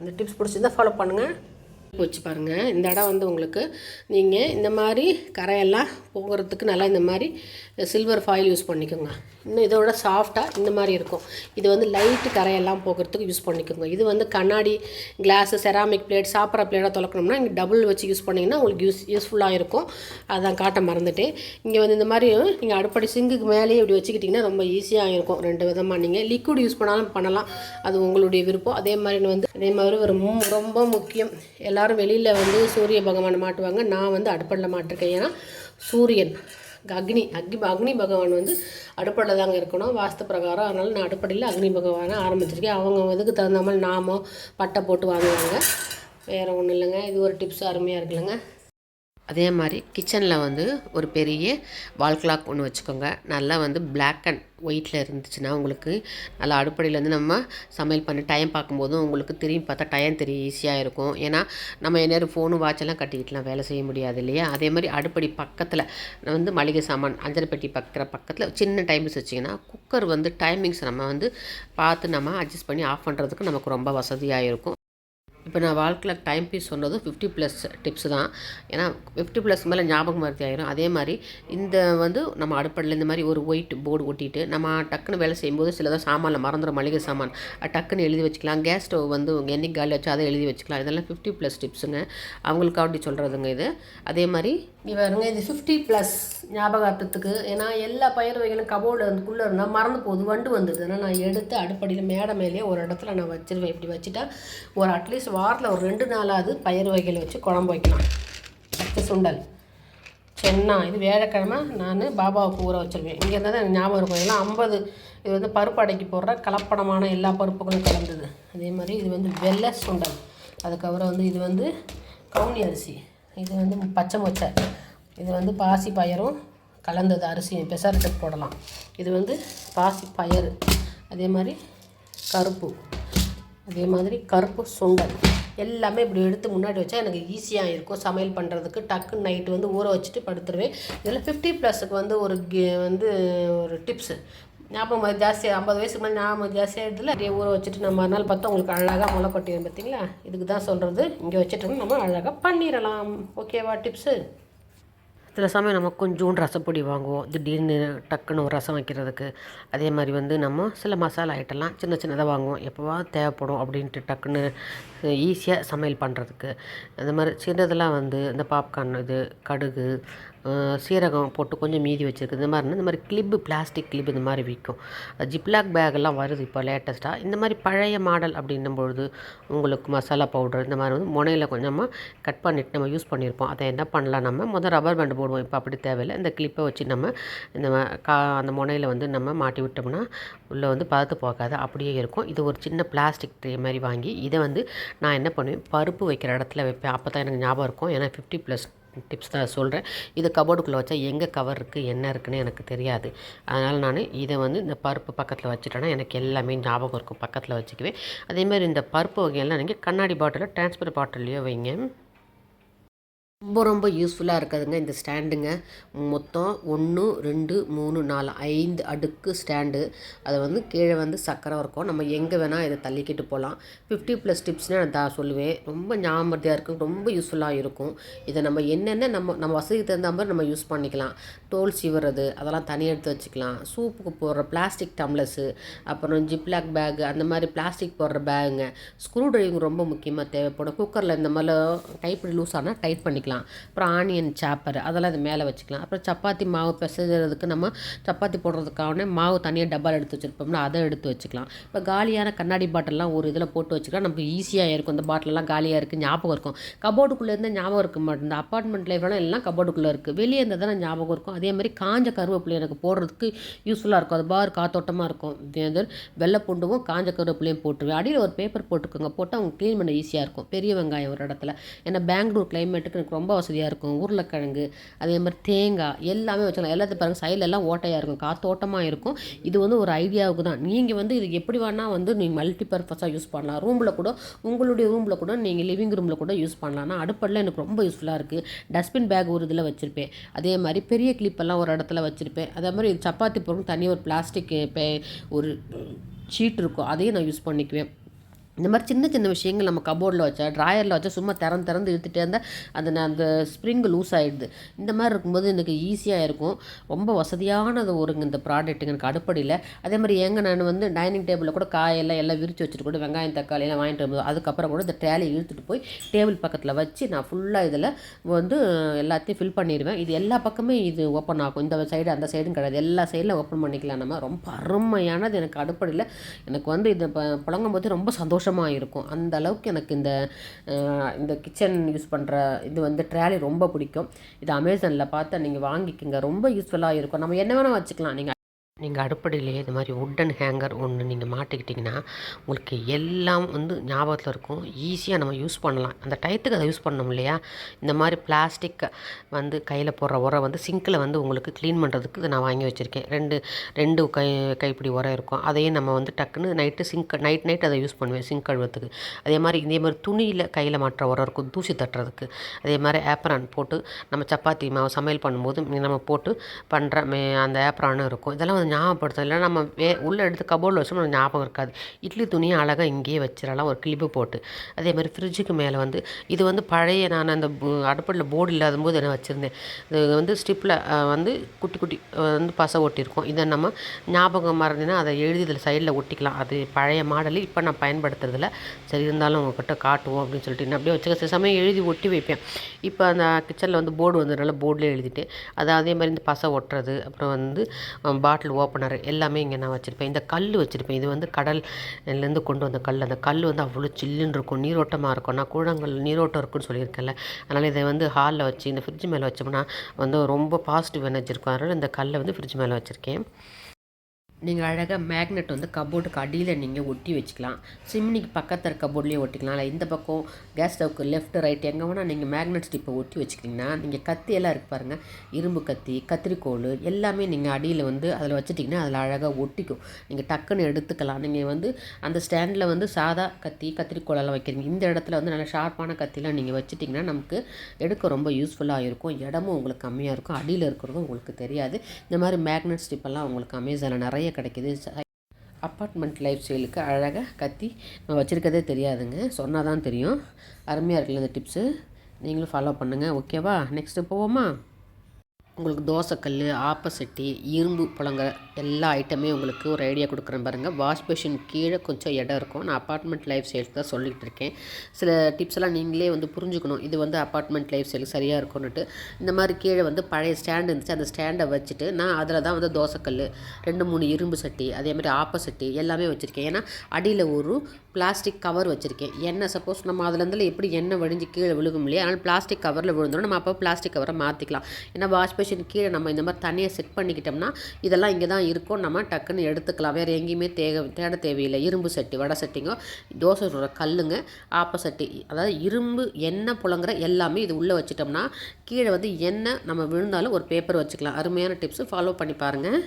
இந்த டிப்ஸ் பிடிச்சிருந்தால் ஃபாலோ பண்ணுங்கள். வச்சு பாருங்கள். இந்த இடம் வந்து உங்களுக்கு நீங்கள் இந்த மாதிரி கரையெல்லாம் போகிறதுக்கு நல்லா இந்த மாதிரி சில்வர் ஃபாயில் யூஸ் பண்ணிக்கோங்க. இன்னும் இதோட சாஃப்டாக இந்த மாதிரி இருக்கும். இது வந்து லைட்டு கரையெல்லாம் போகிறதுக்கு யூஸ் பண்ணிக்கோங்க. இது வந்து கண்ணாடி, கிளாஸு, செராமிக் பிளேட், சாப்பிட்ற பிளேட்டாக துலக்கணும்னா இங்கே டபுள் வச்சு யூஸ் பண்ணிங்கன்னா உங்களுக்கு யூஸ்ஃபுல்லாக இருக்கும். அதான் காட்ட மறந்துட்டேன். இங்கே வந்து இந்த மாதிரி நீங்கள் அடுப்படி சிங்குக்கு மேலேயே இப்படி வச்சுக்கிட்டிங்கன்னா ரொம்ப ஈஸியாக இருக்கும். 2 விதமாக நீங்கள் லிக்விட் யூஸ் பண்ணாலும் பண்ணலாம், அது உங்களுடைய விருப்பம். அதே மாதிரி ரொம்ப முக்கியம், எல்லோரும் வெளியில் வந்து சூரிய பகவானை மாட்டுவாங்க. நான் வந்து அடுப்படில் மாட்டிருக்கேன். ஏன்னா சூரியன் அக்னி பகவான் வந்து அடுப்படில் தாங்க இருக்கணும் வாஸ்து பிரகாரம். அதனால் நான் அடுப்படியில் அக்னி பகவானை ஆரம்பிச்சிருக்கேன். அவங்க இதுக்கு தகுந்த மாதிரி நாமம் பட்டை போட்டு வாங்குவாங்க, வேறு ஒன்றும் இல்லைங்க. இது ஒரு டிப்ஸ் அருமையாக இருக்குல்லங்க. அதே மாதிரி கிச்சனில் வந்து ஒரு பெரிய வால் கிளாக் ஒன்று வச்சுக்கோங்க. நல்லா வந்து பிளாக் அண்ட் ஒயிட்டில் இருந்துச்சுன்னா உங்களுக்கு நல்லா அடுப்படியிலேருந்து நம்ம சமையல் பண்ணி டைம் பார்க்கும்போதும் உங்களுக்கு திரும்பி பார்த்தா டைம் தெரிய ஈஸியாக இருக்கும். ஏன்னா நம்ம நேரம் ஃபோனு வாட்செல்லாம் கட்டிக்கிட்டுலாம் வேலை செய்ய முடியாது இல்லையா. அதே மாதிரி அடுப்படி பக்கத்தில் வந்து மளிகை சாமான், அஞ்சரை பெட்டி பக்கத்தில் சின்ன டைமிங்ஸ் வச்சிங்கன்னா குக்கர் வந்து டைமிங்ஸ் நம்ம வந்து பார்த்து நம்ம அட்ஜஸ்ட் பண்ணி ஆஃப் பண்ணுறதுக்கு நமக்கு ரொம்ப வசதியாக இருக்கும். இப்போ நான் வாழ்க்கையில் டைம் பீஸ் சொன்னது 50+ டிப்ஸ் தான். ஏன்னா 50+ மேலே ஞாபகம் மருத்தி ஆயிரும். அதே மாதிரி இந்த வந்து நம்ம அடுப்படியில் இந்த மாதிரி ஒரு ஒயிட் போர்டு ஒட்டிட்டு நம்ம டக்குன்னு வேலை செய்யும்போது சிலதான் சாமானில் மறந்துடும், மளிகை சாமான் டக்குன்னு எழுதி வச்சுக்கலாம். கேஸ் ஸ்டவ் வந்து என்னைக்கு காலி வச்சு அதை எழுதி வச்சுக்கலாம். இதெல்லாம் 50+ டிப்ஸுங்க, அவங்களுக்காண்டி சொல்கிறதுங்க இது. அதே மாதிரி இவருங்க இது 50+ ஞாபகார்த்தத்துக்கு. ஏன்னா எல்லா பயிர் வகைகளும் கபோர்டு அதுக்குள்ளே இருந்தால் மறந்து போகுது, வண்டு வந்துடுது. ஆனால் நான் எடுத்து அடுப்படியில் மேடை மேலேயே ஒரு இடத்துல நான் வச்சுருவேன். இப்படி வச்சுட்டா ஒரு அட்லீஸ்ட் வாரத்தில் ஒரு 2 நாளாவது பயிர் வகைகளை வச்சு குழம்பு வைக்கலாம். பச்சை சுண்டல், சென்னா, இது வேலைக்கிழமை நான் பாபாவுக்கு ஊற வச்சுருவேன். இங்கே இருந்தால் தான் எனக்கு ஞாபகம் இருக்கும். இதெல்லாம் 50, இது வந்து பருப்பு அடைக்கி போடுற கலப்படமான எல்லா பருப்புகளும் கலந்தது. அதே மாதிரி இது வந்து வெள்ளை சுண்டல், அதுக்கப்புறம் வந்து இது வந்து கவுனி அரிசி, இது வந்து பச்சை மொச்சை, இது வந்து பாசி பயரும் கலந்தது அரிசி பெசரட்டுக்கு போடலாம். இது வந்து பாசி பயறு, அதே மாதிரி கருப்பு சுண்டல் எல்லாமே இப்படி எடுத்து முன்னாடி வச்சா எனக்கு ஈஸியாக இருக்கும் சமையல் பண்ணுறதுக்கு. டக்குன்னு நைட்டு வந்து ஊற வச்சுட்டு படுத்துருவேன். இதில் 50+க்கு வந்து ஒரு டிப்ஸு ஞாபகம் ஜாஸ்தியாக 50 வயசுக்கு மேலே ஞாபகம் ஜாஸ்தியாக இதில் அப்படியே ஊற வச்சுட்டு நம்ம மறுநாள் பார்த்தா உங்களுக்கு அழகாக முளை கொட்டிடும். பார்த்தீங்களா, இதுக்கு தான் சொல்கிறது. இங்கே வச்சுட்டோம்னா நம்ம அழகாக பண்ணிடலாம். ஓகேவா டிப்ஸு? சில சமயம் நம்ம கொஞ்சோண்டு ரசப்பொடி வாங்குவோம் திடீர்னு டக்குன்னு ஒரு ரசம் வைக்கிறதுக்கு. அதே மாதிரி வந்து நம்ம சில மசாலா ஐட்டம்லாம் சின்னதாக வாங்குவோம், எப்போவா தேவைப்படும் அப்படின்ட்டு டக்குன்னு ஈஸியாக சமையல் பண்ணுறதுக்கு. அந்த மாதிரி சின்னதெல்லாம் வந்து இந்த பாப்கார்ன், இது கடுகு, சீரகம் போட்டு கொஞ்சம் மீதி வச்சுருக்குது. இந்த மாதிரி கிளிப்பு, பிளாஸ்டிக் கிளிப் இந்த மாதிரி விற்கும். ஜிப்லாக் பேக்கெல்லாம் வருது இப்போ லேட்டஸ்ட்டாக. இந்த மாதிரி பழைய மாடல் அப்படின்னும் பொழுது உங்களுக்கு மசாலா பவுடர் இந்த மாதிரி வந்து முனையில் கொஞ்சமாக கட் பண்ணிவிட்டு நம்ம யூஸ் பண்ணியிருப்போம். அதை என்ன பண்ணலாம், நம்ம முதல் ரப்பர் பேண்டு போடுவோம். இப்போ அப்படி தேவையில்லை. இந்த கிளிப்பை வச்சு நம்ம இந்த அந்த முனையில் வந்து நம்ம மாட்டி விட்டோம்னா உள்ளே வந்து பதத்து போகாது, அப்படியே இருக்கும். இது ஒரு சின்ன பிளாஸ்டிக் ட்ரே மாதிரி வாங்கி இதை வந்து நான் என்ன பண்ணுவேன், பருப்பு வைக்கிற இடத்துல வைப்பேன். அப்போ தான் எனக்கு ஞாபகம் இருக்கும். ஏன்னா 50+ டிப்ஸ் தான் சொல்கிறேன். இது கபோர்டுக்குள்ளே வச்சா எங்கே கவர் இருக்குது என்ன இருக்குதுன்னு எனக்கு தெரியாது. அதனால் நான் இதை வந்து இந்த பருப்பு பக்கத்தில் வச்சுட்டேன்னா எனக்கு எல்லாமே ஞாபகம் இருக்கும், பக்கத்தில் வச்சுக்குவேன். அதேமாதிரி இந்த பருப்பு வகையெல்லாம் நீங்கள் கண்ணாடி பாட்டிலில், டிரான்ஸ்பர் பாட்டிலையோ வைங்க. ரொம்ப யூஸ்ஃபுல்லாக இருக்குதுங்க இந்த ஸ்டாண்டுங்க. மொத்தம் 1 2 3 4 5 அடுக்கு ஸ்டாண்டு. அதை வந்து கீழே வந்து சக்கரை இருக்கும். நம்ம எங்கே வேணால் இதை தள்ளிக்கிட்டு போகலாம். 50+ டிப்ஸ்னால் நான் சொல்லுவேன். ரொம்ப ஞாபகத்தியாக இருக்கும், ரொம்ப யூஸ்ஃபுல்லாக இருக்கும். இதை நம்ம என்னென்ன நம்ம வசதிக்கு தகுந்த மாதிரி நம்ம யூஸ் பண்ணிக்கலாம். தோல் சீவுறது அதெல்லாம் தனியாக எடுத்து வச்சுக்கலாம். சூப்புக்கு போடுற பிளாஸ்டிக் டம்ளர்ஸு, அப்புறம் ஜிப்லாக் பேகு, அந்த மாதிரி பிளாஸ்டிக் போடுற பேகுங்க. ஸ்க்ரூ ட்ரைவிங் ரொம்ப முக்கியமாக தேவைப்படும். குக்கரில் இந்த மாதிரி டைப் லூஸ் ஆனால் டைட் பண்ணிக்கலாம். அப்புறம் ஆனியன் சாப்பர் அதெல்லாம் இது மேலே வச்சுக்கலாம். அப்புறம் சப்பாத்தி மாவு பிசைறதுக்கு நம்ம சப்பாத்தி போடுறதுக்கான மாவு தனியாக டப்பாவில் எடுத்து வச்சுருப்போம்னா அதை எடுத்து வச்சுக்கலாம். இப்போ காலியான கண்ணாடி பாட்டில்லாம் ஒரு இதில் போட்டு வச்சுக்கலாம். நமக்கு ஈஸியாக இருக்கும். இந்த பாட்டிலெல்லாம் காலியாக இருக்குது, ஞாபகம் இருக்கும். கபோர்டுக்குள்ளே இருந்தால் ஞாபகம் இருக்க மாட்டேன். இந்த அப்பார்ட்மெண்ட் லைஃப்லாம் எல்லாம் கபோர்டுக்குள்ளே இருக்குது. வெளியே இருந்தால் தான் ஞாபகம் இருக்கும். அதே மாதிரி காஞ்ச கருவேப்பிலை எனக்கு போடுறதுக்கு யூஸ்ஃபுல்லாக இருக்கும். அது பார் காத்தோட்டமாக இருக்கும். வெள்ளை பூண்டுவும் காஞ்ச கருவேப்பிலையும் போட்டுருவேன். அடியில் ஒரு பேப்பர் போட்டுக்கோங்க, போட்டால் அவங்க க்ளீன் பண்ண ஈஸியாக இருக்கும். பெரிய வெங்காயம் ஒரு இடத்துல. ஏன்னா பெங்களூர் கிளைமேட்டுக்கு எனக்கு ரொம்ப வசதியாக இருக்கும். உருளைக்கிழங்கு அதே மாதிரி தேங்காய் எல்லாமே வச்சுக்கலாம். எல்லாத்தையும் பாருங்கள், சைட்லெல்லாம் ஓட்டையாக இருக்கும், காத்தோட்டமாக இருக்கும். இது வந்து ஒரு ஐடியாவுக்கு தான். நீங்கள் வந்து இது எப்படி வேணால் வந்து நீங்கள் மல்டிபர்பஸாக யூஸ் பண்ணலாம். ரூமில் கூட, உங்களுடைய ரூமில் கூட, நீங்கள் லிவிங் ரூமில் கூட யூஸ் பண்ணலாம்னா அடுப்படில் எனக்கு ரொம்ப யூஸ்ஃபுல்லாக இருக்குது. டஸ்ட்பின் பேக் ஒரு இதில் வச்சுருப்பேன். அதே மாதிரி பெரிய கிளிப்பெல்லாம் ஒரு இடத்துல வச்சுருப்பேன். அதே மாதிரி சப்பாத்தி போடுறது தனியாக ஒரு பிளாஸ்டிக் ஒரு ஷீட் இருக்கும், அதையும் நான் யூஸ் பண்ணிக்குவேன். இந்த மாதிரி சின்ன சின்ன விஷயங்கள் நம்ம கபோர்டில் வச்சா, ட்ராயரில் வச்சா சும்மா திறந்து இழுத்துட்டே இருந்தால் அந்த ஸ்ப்ரிங் லூஸ் ஆகிடுது. இந்த மாதிரி இருக்கும்போது எனக்கு ஈஸியாக இருக்கும். ரொம்ப வசதியானது ஒருங்க இந்த ப்ராடக்ட்டுங்க எனக்கு அடுப்படியில். அதே மாதிரி நான் வந்து டைனிங் டேபிளில் கூட எல்லாம் விரித்து வச்சுட்டு கூட வெங்காயம் தக்காளி எல்லாம் வாங்கிட்டு வரும்போது அதுக்கப்புறம் கூட இந்த ட்ராலியை இழுத்துட்டு போய் டேபிள் பக்கத்தில் வச்சு நான் ஃபுல்லாக இதில் வந்து எல்லாத்தையும் ஃபில் பண்ணிடுவேன். இது எல்லா பக்கமே இது ஓப்பன் ஆகும். இந்த சைடு அந்த சைடும் கிடையாது, எல்லா சைடில் ஓப்பன் பண்ணிக்கலாம். நம்ம ரொம்ப அருமையானது எனக்கு அடுப்படியில். எனக்கு வந்து இதை புழங்கும் போது ரொம்ப சந்தோஷமாக இருக்கும். அந்த அளவுக்கு எனக்கு இந்த கிச்சன் யூஸ் பண்ணுற இது வந்து ட்ராலி ரொம்ப பிடிக்கும். இது அமேசானில் பார்த்தா நீங்கள் வாங்கிக்கோங்க, ரொம்ப யூஸ்ஃபுல்லாக இருக்கும். நம்ம என்ன வேணால் வச்சுக்கலாம். நீங்கள் அடுப்படியிலேயே இது மாதிரி வுட்டன் ஹேங்கர் ஒன்று நீங்கள் மாட்டிக்கிட்டிங்கன்னா உங்களுக்கு எல்லாம் வந்து ஞாபகத்தில் இருக்கும். ஈஸியாக நம்ம யூஸ் பண்ணலாம். அந்த டயத்துக்கு அதை யூஸ் பண்ணோம் இல்லையா. இந்த மாதிரி பிளாஸ்டிக் வந்து கையில் போடுற உரம் வந்து சிங்கில் வந்து உங்களுக்கு க்ளீன் பண்ணுறதுக்கு இதை நான் வாங்கி வச்சுருக்கேன். ரெண்டு கைப்பிடி உரம் இருக்கும். அதையே நம்ம வந்து டக்குன்னு நைட் அதை யூஸ் பண்ணுவேன் சிங்க் கழுவத்துக்கு. இதே மாதிரி துணியில் கையில் மாட்டுற உரம் இருக்கும், தூசி தட்டுறதுக்கு. அதே மாதிரி ஆப்ரான் போட்டு நம்ம சப்பாத்தி மாவு சமையல் பண்ணும்போது நம்ம போட்டு பண்ணுற அந்த ஆப்ரானும் இருக்கும். இதெல்லாம் வந்து ஞாபகப்படுத்தும். இல்லை நம்ம உள்ளே எடுத்து கபோர்டில் வச்சோம்னா ஞாபகம் இருக்காது. இட்லி துணியை அழகாக இங்கேயே வச்சிடலாம் ஒரு கிளிப்பு போட்டு. அதே மாதிரி ஃப்ரிட்ஜுக்கு மேலே வந்து இது வந்து பழைய நான் அந்த அடுப்படியில் போர்டு இல்லாத போது என்ன வச்சுருந்தேன். இது வந்து ஸ்டிப்பில் வந்து குட்டி வந்து பசை ஒட்டியிருக்கும். இதை நம்ம ஞாபகம் மறந்துன்னா அதை எழுதி இதில் சைடில் ஒட்டிக்கலாம். அது பழைய மாடல், இப்போ நான் பயன்படுத்துறதில்ல. சரி இருந்தாலும் உங்கள்கிட்ட காட்டுவோம் அப்படின்னு சொல்லிட்டு நான் அப்படியே வச்சுக்க. சில சமயம் எழுதி ஒட்டி வைப்பேன். இப்போ அந்த கிச்சனில் வந்து போர்டு வந்ததுனால போர்டிலே எழுதிட்டேன். அது அதே மாதிரி இந்த பசை ஒட்டுறது, அப்புறம் வந்து பாட்டில் ஓப்பனர் எல்லாமே இங்கே நான் வச்சுருப்பேன். இந்த கல் வச்சுருப்பேன். இது வந்து கடல்லேருந்து கொண்டு வந்த கல். அந்த கல் வந்து அவ்வளோ சில்லுன்னு இருக்கும், நீரோட்டமாக இருக்கும். நான் கூழாங்கல் நீரோட்டம் இருக்குன்னு சொல்லியிருக்கேன்ல. அதனால் இதை வந்து ஹாலில் வச்சு இந்த ஃப்ரிட்ஜ் மேலே வச்சோம்னா வந்து ரொம்ப பாசிட்டிவ் எனர்ஜி இருக்கும். அதனால் இந்த கல்லை வந்து ஃப்ரிட்ஜ் மேலே வச்சுருக்கேன். நீங்கள் அழகாக மேக்னெட் வந்து கபோர்டுக்கு அடியில் நீங்கள் ஒட்டி வச்சுக்கலாம். சிம்னிக்கு பக்கத்தில் கபோர்ட்லேயே ஒட்டிக்கலாம். இல்லை இந்த பக்கம் கேஸ் ஸ்டவ்க்கு லெஃப்ட் ரைட் எங்கே வேணால் நீங்கள் மேக்னெட் ஸ்டிப்பை ஒட்டி வச்சுக்கிட்டிங்கன்னா நீங்கள் கத்தியெல்லாம் இருக்குது பாருங்கள், இரும்பு கத்தி, கத்திரிக்கோள் எல்லாமே நீங்கள் அடியில் வந்து அதில் வச்சுட்டிங்கன்னா அதில் அழகாக ஒட்டிக்கும். நீங்கள் டக்குன்னு எடுத்துக்கலாம். நீங்கள் வந்து அந்த ஸ்டாண்டில் வந்து சாதா கத்திரிக்கோளெல்லாம் வைக்கிறீங்க. இந்த இடத்துல வந்து நல்லா ஷார்ப்பான கத்திலாம் நீங்கள் வச்சுட்டிங்கன்னா நமக்கு எடுக்க ரொம்ப யூஸ்ஃபுல்லாக இருக்கும். இடமும் உங்களுக்கு கம்மியாக இருக்கும், அடியில் இருக்கிறதும் உங்களுக்கு தெரியாது. இந்த மாதிரி மேக்னெட் ஸ்டிப்பெல்லாம் உங்களுக்கு அமேசானில் நிறைய கிடைக்கிது. அப்பார்ட்மெண்ட் லைஃப் ஸ்டைலுக்கு அழகாக கத்தி நம்ம வச்சுருக்கதே தெரியாதுங்க, சொன்னால் தான் தெரியும். அருமையாக இருக்குல்ல இந்த டிப்ஸு, நீங்களும் ஃபாலோ பண்ணுங்கள். ஓகேவா? நெக்ஸ்ட்டு போவோமா? உங்களுக்கு தோசைக்கல், ஆப்பசட்டி, இரும்பு புழங்க எல்லா ஐட்டமே உங்களுக்கு ஒரு ஐடியா கொடுக்குறேன் பாருங்கள். வாஷ் பேஷன் கீழே கொஞ்சம் இடம் இருக்கும். நான் அப்பார்ட்மெண்ட் லைஃப் ஸ்டைல் தான் சொல்லிகிட்டு இருக்கேன். சில டிப்ஸ் எல்லாம் நீங்களே வந்து புரிஞ்சுக்கணும். இது வந்து அப்பார்ட்மெண்ட் லைஃப் ஸ்டைல் சரியாக இருக்கும்னுட்டு. இந்த மாதிரி கீழே வந்து பழைய ஸ்டாண்ட் இருந்துச்சு. அந்த ஸ்டாண்டை வச்சுட்டு நான் அதில் தான் வந்து தோசைக்கல், 2-3 இரும்பு சட்டி, அதே மாதிரி ஆப்பசட்டி எல்லாமே வச்சுருக்கேன். ஏன்னா அடியில் ஒரு பிளாஸ்டிக் கவர் வச்சுருக்கேன். எண்ணெய் சப்போஸ் நம்ம அதுலேருந்து எப்படி எண்ணெய் வடிஞ்சு கீழே விழுகும் இல்லையா, அதனால் பிளாஸ்டிக் கவரில் விழுந்தோம். நம்ம அப்போ பிளாஸ்டிக் கவரை மாற்றிக்கலாம். ஏன்னா வாஷ் பேஷன் கீழே நம்ம இந்த மாதிரி தனியாக செட் பண்ணிக்கிட்டோம்னா இதெல்லாம் இங்கே தான் இருக்கும், நம்ம டக்குன்னு எடுத்துக்கலாம். வேறு எங்கேயுமே தேட தேவையில்லை. இரும்பு சட்டி, வடை சட்டிங்க, தோசை சுடுற கல்லுங்க, ஆப்பசட்டி, அதாவது இரும்பு எண்ணெய் புழங்குற எல்லாமே இது உள்ளே வச்சிட்டோம்னா கீழே வந்து எண்ணெய் நம்ம விழுந்தாலும் ஒரு பேப்பர் வச்சுக்கலாம். அருமையான டிப்ஸு, ஃபாலோ பண்ணி பாருங்கள்.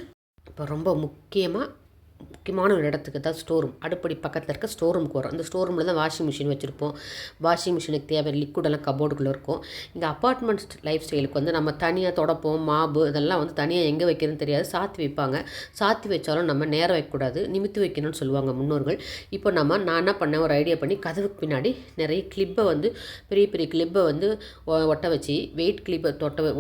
இப்போ ரொம்ப முக்கியமான ஒரு இடத்துக்கு தான் ஸ்டோர் ரூம். அடுப்படி பக்கத்தில் இருக்க ஸ்டோர் ரூமுக்கு வரும். அந்த ஸ்டோர் ரூமில் தான் வாஷிங் மிஷின் வச்சுருப்போம். வாஷிங் மிஷினுக்கு தேவையான லிக்விடெல்லாம் கபோர்டுக்குள்ளே இருக்கும். இங்கே அப்பார்ட்மெண்ட் லைஃப் ஸ்டைலுக்கு வந்து நம்ம தனியாக தொடப்போம், மாபு இதெல்லாம் வந்து தனியாக எங்கே வைக்கிறதுன்னு தெரியாது. சாத்தி வைப்பாங்க. சாத்தி வச்சாலும் நம்ம நேரம் வைக்கக்கூடாது, நிமித்து வைக்கணும்னு சொல்லுவாங்க முன்னோர்கள். இப்போ நான் என்ன பண்ணேன், ஒரு ஐடியா பண்ணி கதவுக்கு பின்னாடி நிறைய கிளிப்பை வந்து பெரிய பெரிய கிளிப்பை வந்து ஒட்ட வச்சு, வெயிட் கிளிப்பை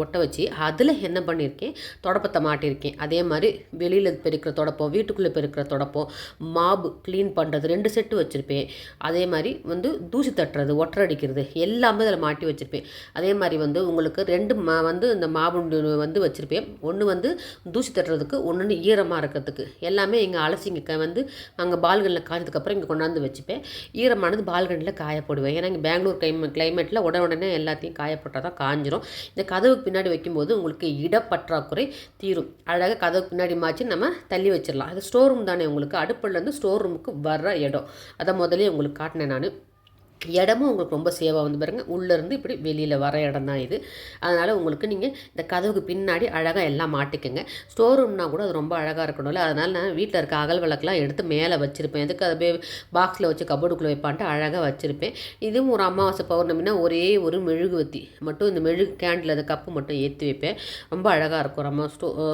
ஒட்ட வச்சு அதில் என்ன பண்ணியிருக்கேன், தொடப்பத்தை மாட்டியிருக்கேன். அதே மாதிரி வெளியில் பெருக்கிற தொடப்பம், வீட்டுக்குள்ளே பெருக்கிற தொடப்போம், மாபு க்ளீன் பண்ணுறது 2 செட்டு வச்சுருப்பேன். அதே மாதிரி வந்து தூசி தட்டுறது, ஒட்டரடிக்கிறது எல்லாமே அதில் மாட்டி வச்சுருப்பேன். அதே மாதிரி வந்து உங்களுக்கு 2 வந்து இந்த மாபு வந்து வச்சுருப்பேன். ஒன்று வந்து தூசி தட்டுறதுக்கு, ஒன்று ஈரமாக இருக்கிறதுக்கு. எல்லாமே இங்கே அலசிங்க வந்து அங்கே பால்கனியில் காய்ச்சதுக்கப்புறம் இங்கே கொண்டாந்து வச்சுப்பேன். ஈரமானது பால்கனியில் காய போடுவேன். ஏன்னா இங்கே பெங்களூர் கிளைமேட்டில் உடனே எல்லாத்தையும் காயப்பட்டால் தான் காஞ்சிரும். இந்த கதவுக்கு பின்னாடி வைக்கும்போது உங்களுக்கு இடப்பற்றாக்குறை தீரும். அழகாக கதவுக்கு பின்னாடி மாற்றி நம்ம தள்ளி வச்சிடலாம். அது ஸ்டோர் ரூம் தானே, உங்களுக்கு அடுப்புலேருந்து ஸ்டோர் ரூமுக்கு வர்ற இடம். அதை முதலே உங்களுக்கு காட்டினேன் நான். இடமும் உங்களுக்கு ரொம்ப சேவாக வந்து பாருங்கள். உள்ளேருந்து இப்படி வெளியில் வர இடம் தான் இது. அதனால் உங்களுக்கு நீங்கள் இந்த கதவுக்கு பின்னாடி அழகாக எல்லாம் மாட்டிக்கங்க. ஸ்டோர் ரூம்னா கூட அது ரொம்ப அழகாக இருக்கணும்ல. அதனால் நான் வீட்டில் இருக்க அகல் விளக்கெலாம் எடுத்து மேலே வச்சுருப்பேன். எதுக்கு அது பாக்ஸில் வச்சு கபோர்டுக்குள்ளே வைப்பான்ட்டு அழகாக வச்சுருப்பேன். இதுவும் ஒரு அமாவாசை பௌர்ணமினா ஒரே ஒரு மெழுகுவத்தி மட்டும், இந்த மெழுகு கேண்டில் அந்த கப்பு மட்டும் ஏற்றி வைப்பேன். ரொம்ப அழகாக இருக்கும். நம்ம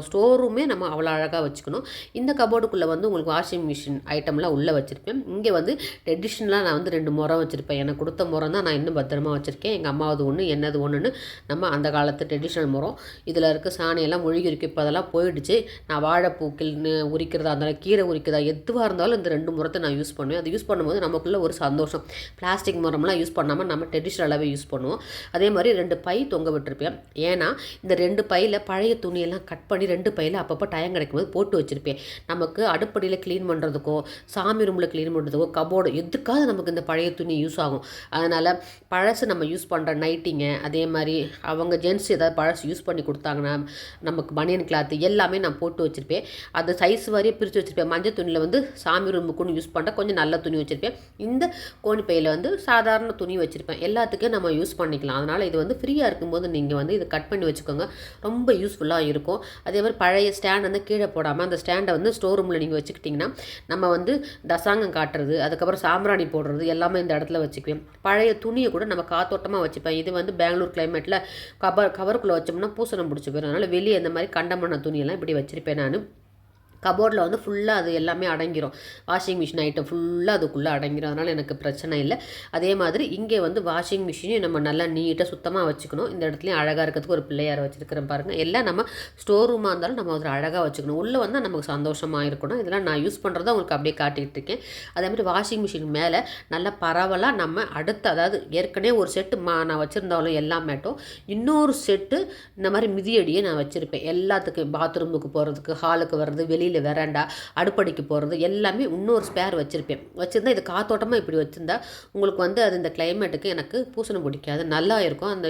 ஸ்டோர் ரூமே நம்ம அவ்வளோ அழகாக வச்சுக்கணும். இந்த கபோர்டுக்குள்ளே வந்து உங்களுக்கு வாஷிங் மிஷின் ஐட்டம்லாம் உள்ளே வச்சுருப்பேன். இங்கே வந்து ட்ரெடிஷ்னலாக நான் வந்து 2 முறம் வச்சுருப்பேன். எனக்கு கொடுத்த முறம் தான் நான் இன்னும் பத்திரமா வச்சுருக்கேன். எங்கள் அம்மாவது ஒன்று, என்னது ஒன்றுன்னு நம்ம அந்த காலத்து ட்ரெடிஷ்னல் முறம். இதில் இருக்க சாணியெல்லாம் முழுகி இருக்குது. இப்போ அதெல்லாம் போயிடுச்சு. நான் வாழைப்பூக்கில் உரிக்கிறதா இருந்தாலும், கீரை உரிக்கிறதா எதுவாக இருந்தாலும் இந்த 2 முறத்தை நான் யூஸ் பண்ணுவேன். அது யூஸ் பண்ணும்போது நமக்குள்ளே ஒரு சந்தோஷம். பிளாஸ்டிக் முறம்லாம் யூஸ் பண்ணாமல் நம்ம ட்ரெடிஷ்னலாகவே யூஸ் பண்ணுவோம். அதே மாதிரி 2 பை தொங்க விட்டுருப்பேன். ஏன்னா இந்த 2 பையில் பழைய துணியெல்லாம் கட் பண்ணி 2 பையில் அப்பப்போ டைம் கிடைக்கும்போது போட்டு வச்சுருப்பேன். நமக்கு அடுப்படியில் க்ளீன் பண்ணுறதுக்கோ, சாமி ரூமில் க்ளீன் பண்ணுறதுக்கோ, கபோர்டு எதுக்காக நமக்கு இந்த பழைய துணி யூஸ் ஆகும். அதனால் பழசு நம்ம யூஸ் பண்ணுற நைட்டிங்க, அதே மாதிரி அவங்க ஜென்ஸ் ஏதாவது பழசு யூஸ் பண்ணி கொடுத்தாங்கன்னா நமக்கு பனியன் கிளாத்து எல்லாமே நான் போட்டு வச்சுருப்பேன். அது சைஸ் வரையே பிரித்து வச்சுருப்பேன். மஞ்சள் துணியில் வந்து சாமி ரூமுக்குன்னு யூஸ் பண்ணுற கொஞ்சம் நல்ல துணி வச்சுருப்பேன். இந்த கோணி பையில் வந்து சாதாரண துணி வச்சுருப்பேன். எல்லாத்துக்கும் நம்ம யூஸ் பண்ணிக்கலாம். அதனால் இது வந்து ஃப்ரீயாக இருக்கும்போது நீங்கள் வந்து இதை கட் பண்ணி வச்சுக்கோங்க. ரொம்ப யூஸ்ஃபுல்லாக இருக்கும். அதே மாதிரி பழைய ஸ்டாண்ட் வந்து கீழே போடாமல் அந்த ஸ்டாண்டை வந்து ஸ்டோர் ரூமில் நீங்கள் வச்சுக்கிட்டிங்கன்னா நம்ம வந்து தசாங்கம் காட்டுறது, அதுக்கப்புறம் சாம்பிராணி போடுறது எல்லாமே இந்த இடத்துல வச்சுக்குவேன். பழைய துணியை கூட நம்ம காத்தோட்டமாக வச்சுப்பேன். இது வந்து பெங்களூர் கிளைமேட்டில் கவருக்குள்ளே வச்சோம்னா பூசணம் பிடிச்சி போயிடும். அதனால் வெளியே இந்த மாதிரி கண்டமண்ண துணியெல்லாம் இப்படி வச்சுருப்பேன் நான். கபோர்டில் வந்து ஃபுல்லாக அது எல்லாமே அடங்கிடும். வாஷிங் மிஷின் ஐட்டம் ஃபுல்லாக அதுக்குள்ளே அடங்கிடும். அதனால் எனக்கு பிரச்சனை இல்லை. அதே மாதிரி இங்கே வந்து வாஷிங் மிஷினையும் நம்ம நல்லா நீட்டாக சுத்தமாக வச்சுக்கணும். இந்த இடத்துலையும் அழகாக இருக்கிறதுக்கு ஒரு பிள்ளையார் வச்சுருக்கிறேன் பாருங்கள். எல்லாம் நம்ம ஸ்டோர் ரூமாக இருந்தாலும் நம்ம அதில் அழகாக வச்சுக்கணும். உள்ளே வந்து நமக்கு சந்தோஷமாக இருக்கணும். இதெல்லாம் நான் யூஸ் பண்ணுறதை உங்களுக்கு அப்படியே காட்டிகிட்டு இருக்கேன். அதே மாதிரி வாஷிங் மிஷின் மேலே நல்லா பரவலாக நம்ம அதாவது ஏற்கனவே ஒரு செட்டு நான் வச்சுருந்தாலும் எல்லாமேட்டும் இன்னொரு செட்டு இந்த மாதிரி மிதியடியை நான் வச்சுருப்பேன். எல்லாத்துக்கும் பாத்ரூமுக்கு போகிறதுக்கு, ஹாலுக்கு வர்றது, வெளியில் வெராண்டா, அடுப்படிக்கு போகிறது எல்லாமே இன்னொரு ஸ்பேர் வச்சுருந்தா இது காத்தோட்டமாக இப்படி வச்சுருந்தா உங்களுக்கு வந்து அது இந்த கிளைமேட்டுக்கு எனக்கு பூசணம் பிடிக்காது, நல்லா இருக்கும், அந்த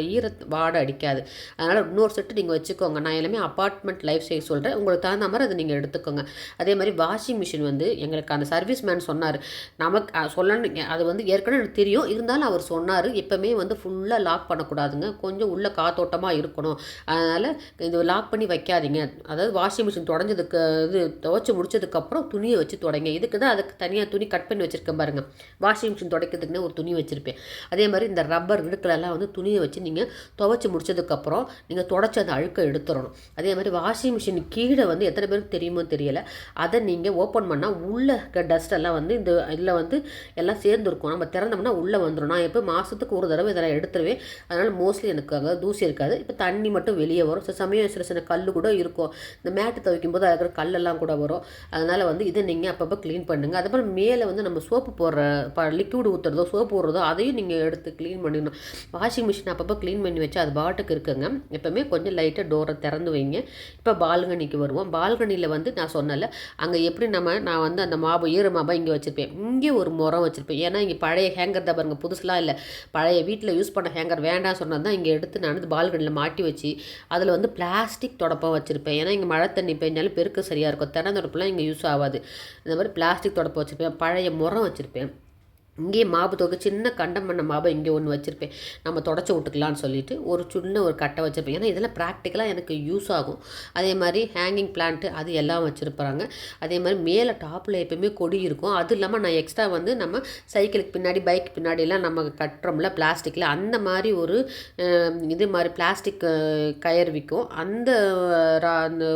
வாடை அடிக்காது. அதனால் இன்னொரு செட்டு நீங்கள் வச்சுக்கோங்க. நான் எல்லாமே அப்பார்ட்மெண்ட் லைஃப் ஸ்டைல் சொல்கிறேன். உங்களுக்கு தகுந்த மாதிரி அதை நீங்கள் எடுத்துக்கோங்க. அதே மாதிரி வாஷிங் மிஷின் வந்து எங்களுக்கு அந்த சர்வீஸ் மேன் சொன்னார். நமக்கு சொல்லணும், அது வந்து ஏற்கனவே எனக்கு தெரியும், இருந்தாலும் அவர் சொன்னார் எப்போவுமே வந்து ஃபுல்லாக லாக் பண்ணக்கூடாதுங்க, கொஞ்சம் உள்ள காத்தோட்டமாக இருக்கணும், அதனால் இது லாக் பண்ணி வைக்காதீங்க. அதாவது வாஷிங் மிஷின் தொடஞ்சதுக்கு இது துவைச்சி முடிச்சதுக்கப்புறம் துணியை வச்சு தொடங்க. இதுக்கு தான் அதுக்கு தனியாக துணி கட் பண்ணி வச்சுருக்கேன் பாருங்கள். வாஷிங் மிஷின் துடைக்கிறதுக்குன்னு ஒரு துணி வச்சுருப்பேன். அதே மாதிரி இந்த ரப்பர் இடுக்கலெல்லாம் வந்து துணியை வச்சு நீங்கள் துவைச்சி முடிச்சதுக்கப்புறம் நீங்கள் துடைச்சி அந்த அழுக்கை எடுத்துடணும். அதே மாதிரி வாஷிங் மிஷின் கீழே வந்து எத்தனை பேருக்கு தெரியுமோ தெரியலை, அதை நீங்கள் ஓப்பன் பண்ணால் உள்ளே டஸ்ட்டெல்லாம் வந்து இந்த இதில் வந்து எல்லாம் சேர்ந்துருக்கும். நம்ம திறந்தோம்னா உள்ளே வந்துடும். நான் எப்போ மாதத்துக்கு ஒரு தடவை இதெல்லாம் எடுத்துருவேன். அதனால் மோஸ்ட்லி எனக்கு அங்கே தூசி இருக்காது. இப்போ தண்ணி மட்டும் வெளியே வரும். சில சமயம் சின்ன கல் கூட இருக்கும். இந்த மேட்டு துவைக்கும் போது இருக்கிற கல்லெல்லாம் கூட வரும். அதனால் வந்து இதை நீங்கள் அப்பப்போ க்ளீன் பண்ணுங்கள். அதே போல் மேலே வந்து நம்ம சோப்பு போடுற லிக்விட் ஊற்றுறதோ சோப்பு போடுறதோ அதையும் நீங்கள் எடுத்து க்ளீன் பண்ணிடணும். வாஷிங் மிஷின் அப்பப்போ க்ளீன் பண்ணி வச்சு அது பாட்டுக்கு இருக்குங்க. எப்போவுமே கொஞ்சம் லைட்டாக டோரை திறந்து வைங்க. இப்போ பால்கனிக்கு வருவோம். பால்கனியில் வந்து நான் சொன்னல, அங்கே எப்படி நான் வந்து அந்த ஈர மாபா இங்கே வச்சுருப்பேன். இங்கே ஒரு முறம் வச்சுருப்பேன். ஏன்னா இங்கே பழைய ஹேங்கர் தான் பாருங்கள், புதுசுலாம் இல்லை. பழைய வீட்டில் யூஸ் பண்ண ஹேங்கர் வேண்டாம் சொன்னது தான் இங்கே எடுத்து நான் வந்து பால்கனியில் மாட்டி வச்சு அதில் வந்து பிளாஸ்டிக் தொடப்பம் வச்சுருப்பேன். ஏன்னா இங்கே மழை தண்ணி பெஞ்சாலும் பெருக்கு சரியாக இருக்கும். தென்னை தொடப்பெல்லாம் இங்கே யூஸ் ஆகாது. இந்த மாதிரி பிளாஸ்டிக் தொடப்பம் வச்சுருப்பேன். பழைய முறம் வச்சுருப்பேன். இங்கேயே மாவு துவக்க சின்ன கண்டம் பண்ண மாவை இங்கே ஒன்று வச்சுருப்பேன். நம்ம தொடச்சி விட்டுக்கலான்னு சொல்லிட்டு ஒரு சின்ன ஒரு கட்டை வச்சுருப்பேன். ஏன்னா இதெல்லாம் ப்ராக்டிக்கலாக எனக்கு யூஸ் ஆகும். அதே மாதிரி ஹேங்கிங் பிளான்ட்டு அது எல்லாம் வச்சுருப்பாங்க. அதே மாதிரி மேலே டாப்பில் எப்போயுமே கொடி இருக்கும். அது இல்லாமல் நான் எக்ஸ்ட்ரா வந்து நம்ம சைக்கிளுக்கு பின்னாடி பைக் பின்னாடிலாம் நம்ம கட்டுறோம்ல பிளாஸ்டிக்கில், அந்த மாதிரி ஒரு இது மாதிரி பிளாஸ்டிக் கயர் விற்கும். அந்த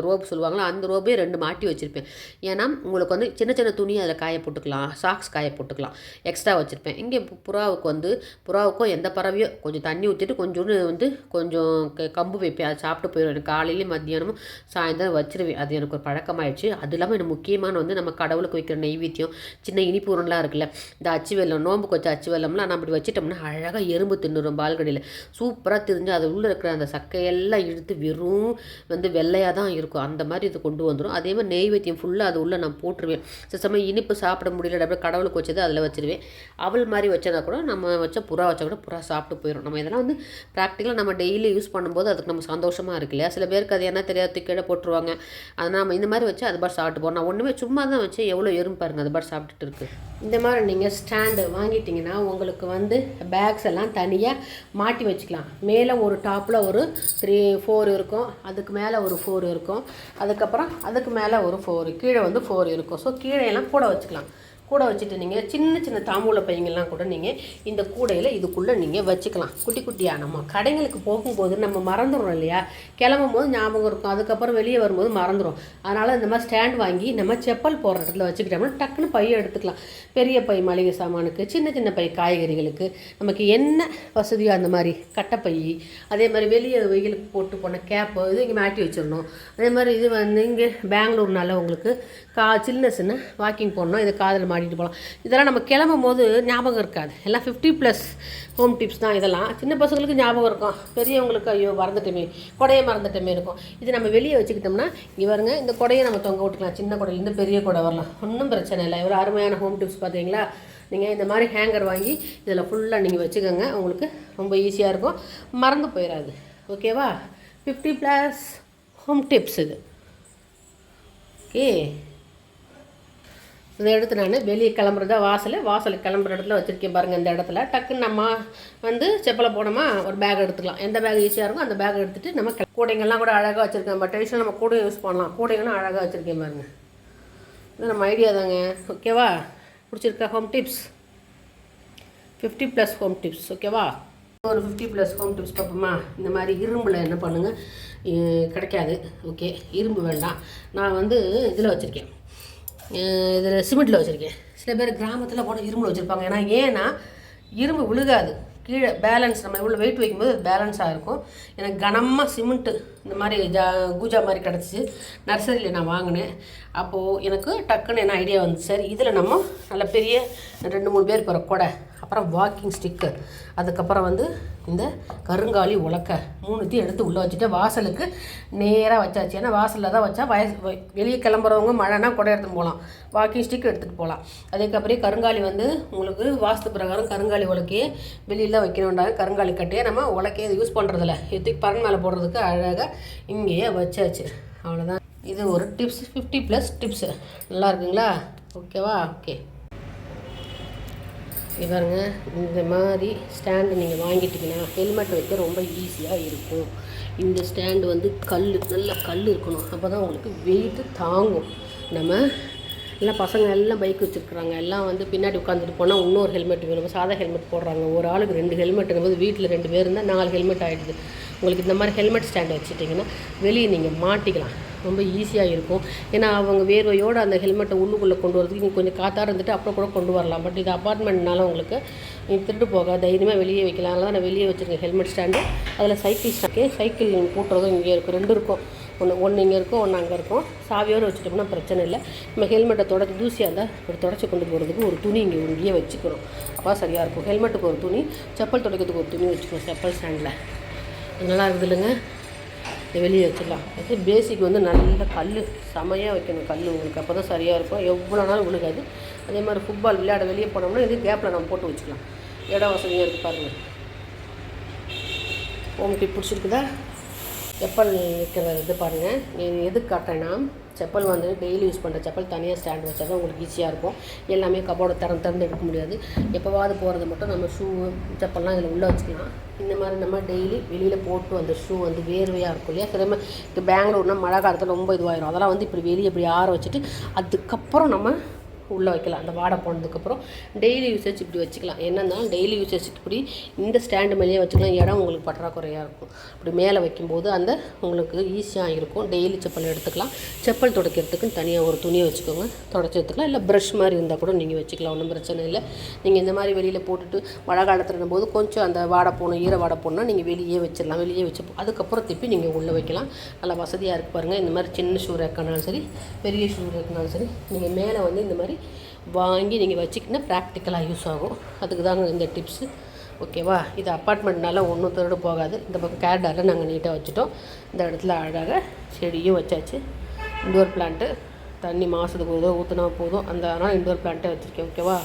ரோப் சொல்லுவாங்களா, அந்த ரோபே 2 மாட்டி வச்சுருப்பேன். ஏன்னா உங்களுக்கு வந்து சின்ன சின்ன துணி அதில் காய போட்டுக்கலாம், சாக்ஸ் காய போட்டுக்கலாம். எக்ஸ்ட்ரா வச்சுருப்பேன். இங்கே புறாவுக்கும் எந்த பறவையோ கொஞ்சம் தண்ணி ஊற்றிட்டு கொஞ்சோண்டு வந்து கொஞ்சம் கம்பு வைப்பேன். அதை சாப்பிட்டு போயிடும். எனக்கு காலையிலேயும் மத்தியானமும் சாயந்தரம் வச்சிருவேன். அது எனக்கு ஒரு பழக்கமாயிடுச்சு. அது இல்லாமல் எனக்கு முக்கியமான வந்து நம்ம கடவுளுக்கு வைக்கிற நெய்வேத்தியம், சின்ன இனிப்பு உருண்டெலாம் இருக்குல்ல, இந்த அச்சு வெல்லம், நோம்புக்கு வச்ச அச்சு வெல்லம்லாம் நம்ம அப்படி வச்சுட்டோம்னா அழகாக எறும்பு தின்னுடும். பால்கனியில் சூப்பராக திரிஞ்சு அது உள்ளே இருக்கிற அந்த சக்கையெல்லாம் இழுத்து வெறும் வந்து வெள்ளையாக தான் இருக்கும். அந்த மாதிரி இது கொண்டு வந்துடும். அதே மாதிரி நெய்வேத்தியம் ஃபுல்லாக அது உள்ளே நான் போட்டுருவேன். சில சமயம் இனிப்பு சாப்பிட முடியல அப்படியே கடவுளுக்கு வச்சது அதில் வச்சிருவேன். அவள் மாதிரி வச்சதா கூட நம்ம வச்ச புறா வச்சா கூட புறா சாப்பிட்டு போயிடும். நம்ம இதெல்லாம் வந்து ப்ராக்டிக்கலாக நம்ம டெய்லி யூஸ் பண்ணும்போது அதுக்கு நம்ம சந்தோஷமாக இருக்கு இல்லையா. சில பேருக்கு அது என்ன தெரியாது, கீழே போட்டுருவாங்க. அதனால் நம்ம இந்த மாதிரி வச்சு அது பாட்டு சாப்பிட்டு போகிறோம். நான் ஒன்றுமே சும்மா தான் வச்சு எவ்வளோ எறும்பு பாருங்கள், அது பாட்டு சாப்பிட்டுட்டு இருக்குது. இந்த மாதிரி நீங்கள் ஸ்டாண்டு வாங்கிட்டிங்கன்னா உங்களுக்கு வந்து பேக்ஸ் எல்லாம் தனியாக மாட்டி வச்சுக்கலாம். மேலே ஒரு டாப்பில் ஒரு 4 இருக்கும், அதுக்கு மேலே ஒரு 4 இருக்கும், அதுக்கப்புறம் அதுக்கு மேலே ஒரு 4, கீழே வந்து 4 இருக்கும். ஸோ கீழே எல்லாம் கூட வச்சுக்கலாம். கூட வச்சுட்டு நீங்கள் சின்ன சின்ன தாம்பூல பையங்கள்லாம் கூட நீங்கள் இந்த கூடையில் இதுக்குள்ளே நீங்கள் வச்சுக்கலாம். குட்டி குட்டியாக நம்ம கடைங்களுக்கு போகும்போது நம்ம மறந்துடும் இல்லையா, கிளம்பும் போது ஞாபகம் இருக்கும், அதுக்கப்புறம் வெளியே வரும்போது மறந்துடும். அதனால் இந்த மாதிரி ஸ்டாண்ட் வாங்கி நம்ம செப்பல் போடுற இடத்துல வச்சுக்கிட்டோம்னா டக்குன்னு பையை எடுத்துக்கலாம். பெரிய பை மளிகை சாமானுக்கு, சின்ன சின்ன பை காய்கறிகளுக்கு, நமக்கு என்ன வசதியோ அந்த மாதிரி கட்டைப்பை, அதே மாதிரி வெளியே வெயிலுக்கு போட்டு போன கேப்பு இது இங்கே மாட்டி வச்சிடணும். அதே மாதிரி இது வந்து இங்கே பெங்களூர்னால உங்களுக்கு சில்னஸ்ன்னு வாக்கிங் போடணும், இது காதில் மாட்டிட்டு போகலாம். இதெல்லாம் நம்ம கிளம்பும் போது ஞாபகம் இருக்காது. எல்லாம் 50+ ஹோம் டிப்ஸ் தான். இதெல்லாம் சின்ன பசங்களுக்கு ஞாபகம் இருக்கும், பெரியவங்களுக்கு ஐயோ மறந்துட்டோமே, கொடையை மறந்துட்டோமே இருக்கும். இது நம்ம வெளியே வச்சுக்கிட்டோம்னா இங்கே வருங்க, இந்த கொடையை நம்ம தொங்க விட்டுக்கலாம். சின்ன கொடையிலேருந்து பெரிய கொடை வரலாம், ஒன்றும் பிரச்சனை இல்லை. இவ்வளோ அருமையான ஹோம் டிப்ஸ் பார்த்தீங்களா. நீங்கள் இந்த மாதிரி ஹேங்கர் வாங்கி இதில் ஃபுல்லாக நீங்கள் வச்சுக்கோங்க, உங்களுக்கு ரொம்ப ஈஸியாக இருக்கும், மறந்து போயிடாது. ஓகேவா. 50+ ஹோம் டிப்ஸ் இது. ஓகே, இதை எடுத்து நான் வெளியே கிளம்புறதா வாசலுக்கு கிளம்புற இடத்துல வச்சுருக்கேன் பாருங்கள். இந்த இடத்துல டக்குன்னு நம்ம வந்து செப்பலை போனோமா ஒரு பேக் எடுத்துக்கலாம். எந்த பேக் ஈஸியாக இருக்கும் அந்த பேக் எடுத்துகிட்டு நம்ம கூடைங்கள்லாம் கூட அழகாக வச்சுருக்கேன். பட் ட்ரெடிஷனல் நம்ம கூட யூஸ் பண்ணலாம். கூடைங்கள்லாம் அழகாக வச்சுருக்கேன் பாருங்கள். இது நம்ம ஐடியா தாங்க. ஓகேவா. பிடிச்சிருக்கா ஹோம் டிப்ஸ்? 50+ home tips. ஓகேவா. ஒரு 50+ ஹோம் டிப்ஸ் பார்ப்போமா. இந்த மாதிரி இரும்பில் என்ன பண்ணுங்கள், கிடைக்காது. ஓகே, இரும்பு வேண்டாம். நான் வந்து இதில் வச்சுருக்கேன், இதில் சிமெண்ட்டில் வச்சுருக்கேன். சில பேர் கிராமத்தில் கூட இரும்பில் வச்சுருப்பாங்க. ஏன்னா இரும்பு விழுகாது கீழே, பேலன்ஸ் நம்ம இவ்வளோ வெயிட் வைக்கும்போது பேலன்ஸாக இருக்கும். எனக்கு கனமாக சிமெண்ட்டு இந்த மாதிரி கூஜா மாதிரி கிடச்சி நர்சரியில் நான் வாங்கினேன். அப்போது எனக்கு டக்குன்னு என்ன ஐடியா வந்து, சரி இதில் நம்ம நல்ல பெரிய 2-3 பேர் போகிற கொடை, அப்புறம் வாக்கிங் ஸ்டிக்கர், அதுக்கப்புறம் வந்து இந்த கருங்காலி உலக்க 3த்தையும் எடுத்து உள்ளே வச்சுட்டு வாசலுக்கு நேராக வச்சாச்சு. ஏன்னா வாசலில் தான் வச்சா வெளியே கிளம்புறவங்க மழைனா கொடை எடுத்துன்னு போகலாம், வாக்கிங் ஸ்டிக் எடுத்துகிட்டு போகலாம். அதுக்கப்புறம் கருங்காலி வந்து உங்களுக்கு வாஸ்து பிரகாரம் கருங்காலி உலக்கையே வெளியில் வைக்கணுன்றாங்க. கருங்காலி கட்டையே நம்ம உலக்கையே யூஸ் பண்ணுறதில்ல, எதுக்கு பரன் மேலே போடுறதுக்கு அழகாக இங்கேயே வச்சாச்சு. அவ்வளோதான். இது ஒரு டிப்ஸ், 50+ டிப்ஸு. நல்லா இருக்குங்களா. ஓகேவா. ஓகே, பாருங்க, இந்த மாதிரி ஸ்டாண்டு நீங்கள் வாங்கிட்டீங்கன்னா ஹெல்மெட் வைக்க ரொம்ப ஈஸியாக இருக்கும். இந்த ஸ்டாண்டு வந்து நல்ல கல் இருக்கணும், அப்போ தான் உங்களுக்கு வெயிட்டு தாங்கும். நம்ம எல்லாம் பசங்க எல்லாம் பைக் வச்சுருக்குறாங்க, எல்லாம் வந்து பின்னாடி உட்காந்துட்டு போனால் இன்னொரு ஹெல்மெட் வேணும். சாதா ஹெல்மெட் போடுறாங்க. ஒரு ஆளுக்கு 2 ஹெல்மெட்டுங்கும் போது வீட்டில் 2 பேர் இருந்தால் 4 ஹெல்மெட் ஆகிடுது. உங்களுக்கு இந்த மாதிரி ஹெல்மெட் ஸ்டாண்ட் வச்சுட்டிங்கன்னா வெளியே நீங்கள் மாட்டிக்கலாம், ரொம்ப ஈஸியாக இருக்கும். ஏன்னா அவங்க வேர்வையோடு அந்த ஹெல்மெட்டை உள்ளுக்குள்ளே கொண்டு வரதுக்கு நீங்கள் கொஞ்சம் காத்தார இருந்துட்டு அப்புறம் கூட கொண்டு வரலாம். பட் இது அப்பார்ட்மெண்ட்னால உங்களுக்கு நீங்கள் திருட்டு போக தைரியமாக வெளியே வைக்கலாம். அதனால் நான் வெளியே வச்சுருக்கேன் ஹெல்மெட் ஸ்டாண்டு. அதில் சைக்கிள் ஸ்டாண்டே சைக்கிள் பூட்டுறதும் இங்கே இருக்கும், 2 இருக்கும். ஒன்று இங்கே இருக்கும், ஒன்று அங்கே இருக்கும். சாவியோடு வச்சுட்டோம்னா பிரச்சனை இல்லை. நம்ம ஹெல்மெட்டை தூசியாக இருந்தால் இப்படி தொடச்சி கொண்டு போகிறதுக்கு ஒரு துணி இங்கேயே வச்சுக்கணும், அப்போ சரியாக இருக்கும். ஹெல்மெட்டுக்கு ஒரு துணி, செப்பல் துடைக்கிறதுக்கு ஒரு துணி வச்சுக்கணும் செப்பல் ஸ்டாண்டில். நல்லா இருக்குது இல்லைங்க. வெளியே வச்சிடலாம். அது பேசிக் வந்து நல்ல கல் செமையாக வைக்கணும். கல் உங்களுக்கு அப்போ தான் சரியாக இருக்கும், எவ்வளோ நாள் விழுகாது. அதே மாதிரி ஃபுட்பால் விளையாட வெளியே போனோம்னா இது கேப்பில் நம்ம போட்டு வச்சுக்கலாம், இடம் வசதியாக இருக்குது. பாருங்கள், உங்களுக்கு பிடிச்சிருக்குதா? செப்பல் வைக்கிற இது பாருங்கள். எதுக்கு காட்டுறேன்னா, செப்பல் வந்து டெய்லி யூஸ் பண்ணுற செப்பல் தனியாக ஸ்டாண்ட் வச்சா தான் உங்களுக்கு ஈஸியாக இருக்கும். எல்லாமே கபோர்டை திறந்து எடுக்க முடியாது. எப்போவாது போகிறது மட்டும் நம்ம ஷூ செப்பல்லாம் இதில் உள்ளே வச்சுக்கலாம். இந்த மாதிரி நம்ம டெய்லி வெளியில் போட்டு அந்த ஷூ வந்து வேர்வையாக இருக்கும் இல்லையா. சில இப்போ பெங்களூர்னா மழை காலத்தில் ரொம்ப இதுவாகிடும். அதெல்லாம் வந்து இப்படி வெளியே இப்படி ஆற வச்சுட்டு அதுக்கப்புறம் நம்ம உள்ளே வைக்கலாம். அந்த வாடை போனதுக்கப்புறம் டெய்லி யூசேஜ் இப்படி வச்சுக்கலாம். என்னென்னா டெய்லி யூசேஜ் இப்படி இந்த ஸ்டாண்டு மேலேயே வச்சுக்கலாம். இடம் உங்களுக்கு பற்றாக்குறையாக இருக்கும். இப்படி மேலே வைக்கும்போது அந்த உங்களுக்கு ஈஸியாக இருக்கும். டெய்லி செப்பல் எடுத்துக்கலாம். செப்பல் துடைக்கிறதுக்குன்னு தனியாக ஒரு துணியை வச்சுக்கோங்க, துடைச்சி எடுத்துக்கலாம். இல்லை ப்ரஷ் மாதிரி இருந்தால் கூட நீங்கள் வச்சுக்கலாம், ஒன்றும் பிரச்சனை இல்லை. நீங்கள் இந்த மாதிரி வெளியில் போட்டுட்டு மழை காலத்தில் போது கொஞ்சம் அந்த வாடை போகணும், ஈர வாடை போகணுன்னா நீங்கள் வெளியே வச்சிடலாம். வெளியே வச்சு அதுக்கப்புறம் திருப்பி நீங்கள் உள்ளே வைக்கலாம். நல்லா வசதியாக இருக்குது பாருங்கள். இந்த மாதிரி சின்ன ஷூ ரேக்கானாலும் சரி, பெரிய ஷூ ரேக்குனாலும் சரி, நீங்கள் மேலே வந்து இந்த மாதிரி வாங்கி நீங்கள் வச்சிக்கின்னா ப்ராக்டிக்கலாக யூஸ் ஆகும். அதுக்கு தாங்க இந்த டிப்ஸு, ஓகேவா? இது அப்பார்ட்மெண்ட்னால ஒன்றும் திருடு போகாது. இந்த பக்கம் கேரடாவில் நாங்கள் நீட்டாக வச்சுட்டோம். இந்த இடத்துல அழகாக செடியும் வச்சாச்சு. இண்டோர் பிளான்ட்டு தண்ணி மாதத்துக்கு ஒரு ஊற்றினா போதும். அதனால் இண்டோர் பிளான்ட்டே வச்சுருக்கேன், ஓகேவா?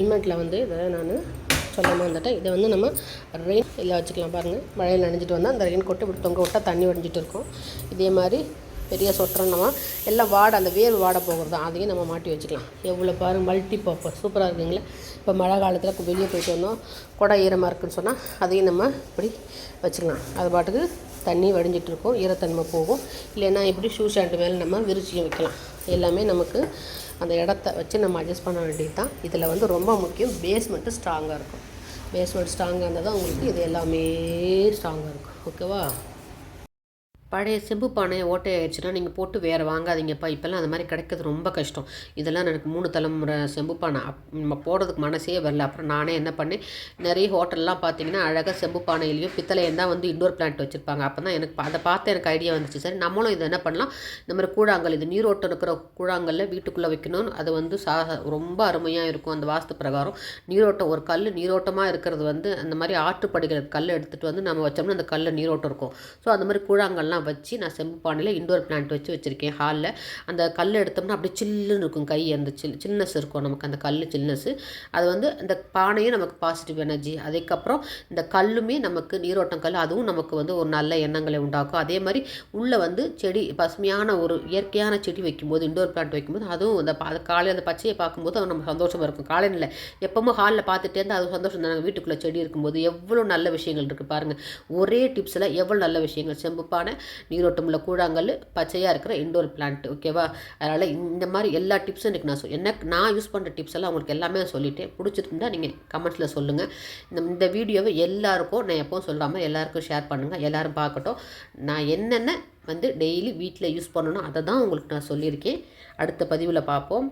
ஹெல்மெட்டில் வந்து இதை நான் சொல்லாமல் வந்துட்டேன். இதை வந்து நம்ம ரெயின் இல்லை வச்சுக்கலாம். பாருங்கள், மழையில் நனைஞ்சிட்டு வந்தால் அந்த ரெயின் கோட்டை இப்படி தொங்க விட்டால் தண்ணி வடிஞ்சிட்டு இருக்கும். இதே மாதிரி பெரிய சொட்டரை நம்ம எல்லாம் வாடை, அந்த வேர் வாடை போகிறது தான், அதையும் நம்ம மாட்டி வச்சுக்கலாம். எவ்வளோ பாருங்கள், மல்டி பர்பஸ் சூப்பராக இருக்குங்களே. இப்போ மழை காலத்தில் வெளியே போயிட்டு வந்தோம், குடை ஈரமாக இருக்குதுன்னு சொன்னால் அதையும் நம்ம இப்படி வச்சுக்கலாம். அது பாட்டுக்கு தண்ணி வடிஞ்சிட்டு இருக்கும், ஈரத்தன்மை போகும். இல்லைன்னா இப்படி ஷூ ஸ்டாண்டு மேலே நம்ம விரிச்சியும் வைக்கலாம். எல்லாமே நமக்கு அந்த இடத்த வச்சு நம்ம அட்ஜஸ்ட் பண்ண வேண்டியது தான். இதில் வந்து ரொம்ப முக்கியம் பேஸ்மெண்ட்டு ஸ்ட்ராங்காக இருக்கும். பேஸ்மெண்ட் ஸ்ட்ராங்காக இருந்தால் தான் உங்களுக்கு இது எல்லாமே ஸ்ட்ராங்காக இருக்கும், ஓகேவா? பழைய செம்பு பானையை ஓட்டை ஆயிடுச்சுன்னா நீங்கள் போட்டு வேறு வாங்காதீங்கப்பா. இப்போல்லாம் அந்த மாதிரி கிடைக்கிறது ரொம்ப கஷ்டம். இதெல்லாம் எனக்கு 3 தலைமுறை செம்பு பானை நம்ம போடுறதுக்கு மனசே வரல. அப்புறம் நானே என்ன பண்ணேன், நிறைய ஹோட்டல்லாம் பார்த்தீங்கன்னா அழகாக செம்பு பானையிலையும் பித்தளையும் தான் வந்து இண்டோர் பிளான்ட் வச்சுருப்பாங்க. அப்போ தான் எனக்கு அதை பார்த்து எனக்கு ஐடியா வந்துச்சு. சரி, நம்மளும் இதை என்ன பண்ணலாம், இந்த மாதிரி கூழாங்கல், இது நீரோட்டம் இருக்கிற கூழாங்கல்ல வீட்டுக்குள்ளே வைக்கணும்னு. அது வந்து ரொம்ப அருமையாக இருக்கும். அந்த வாஸ்து பிரகாரம் நீரோட்டம், ஒரு கல் நீரோட்டமாக இருக்கிறது வந்து அந்த மாதிரி ஆற்றுப்படுகிற கல் எடுத்துகிட்டு வந்து நம்ம வச்சோம்னா அந்த கல்லில் நீரோட்டம் இருக்கும். ஸோ அந்த மாதிரி கூழாங்கல்லாம் வச்சு நான் செம்பு பானையில் இண்டோர் பிளான்ட் வச்சுருக்கேன் ஹாலில். அந்த கல் எடுத்தோம்னா அப்படியே சில்லுன்னு இருக்கும், கை அந்த சில்னஸ் இருக்கும் நமக்கு, அந்த கல் சில்னஸ்ஸு. அது வந்து அந்த பானையும் நமக்கு பாசிட்டிவ் எனர்ஜி. அதுக்கப்புறம் இந்த கல்லுமே நமக்கு நீரோட்டம் கல், அதுவும் நமக்கு வந்து ஒரு நல்ல எண்ணங்களை உண்டாக்கும். அதே மாதிரி உள்ளே வந்து செடி, பசுமையான ஒரு இயற்கையான செடி வைக்கும்போது, இண்டோர் பிளான்ட் வைக்கும்போது அதுவும் அந்த காலையில் அந்த பச்சையை பார்க்கும்போது அது நம்ம சந்தோஷமாக இருக்கும். காலையில் இல்லை, எப்போவும் ஹாலில் பார்த்துட்டே இருந்தால் அது சந்தோஷம் தானே. வீட்டுக்குள்ளே செடி இருக்கும்போது எவ்வளோ நல்ல விஷயங்கள் இருக்குது பாருங்கள். ஒரே டிப்ஸில் எவ்வளோ நல்ல விஷயங்கள். செம்பு பானை, நீரோட்டமுள்ள கூழாங்கல், பச்சையாக இருக்கிற இண்டோர் பிளான்ட், ஓகேவா? அதனால் இந்த மாதிரி எல்லா டிப்ஸும் எனக்கு நான் யூஸ் பண்ணுற டிப்ஸ் எல்லாம் உங்களுக்கு எல்லாமே சொல்லிவிட்டேன். பிடிச்சிருந்தா நீங்கள் கமெண்ட்ஸில் சொல்லுங்கள். இந்த வீடியோவை எல்லாருக்கும் நான் எப்போவும் சொல்லாமல் எல்லாருக்கும் ஷேர் பண்ணுங்கள், எல்லோரும் பார்க்கட்டும். நான் என்னென்ன வந்து டெய்லி வீட்டில் யூஸ் பண்ணணும் அதை தான் உங்களுக்கு நான் சொல்லியிருக்கேன். அடுத்த பதிவில் பார்ப்போம்.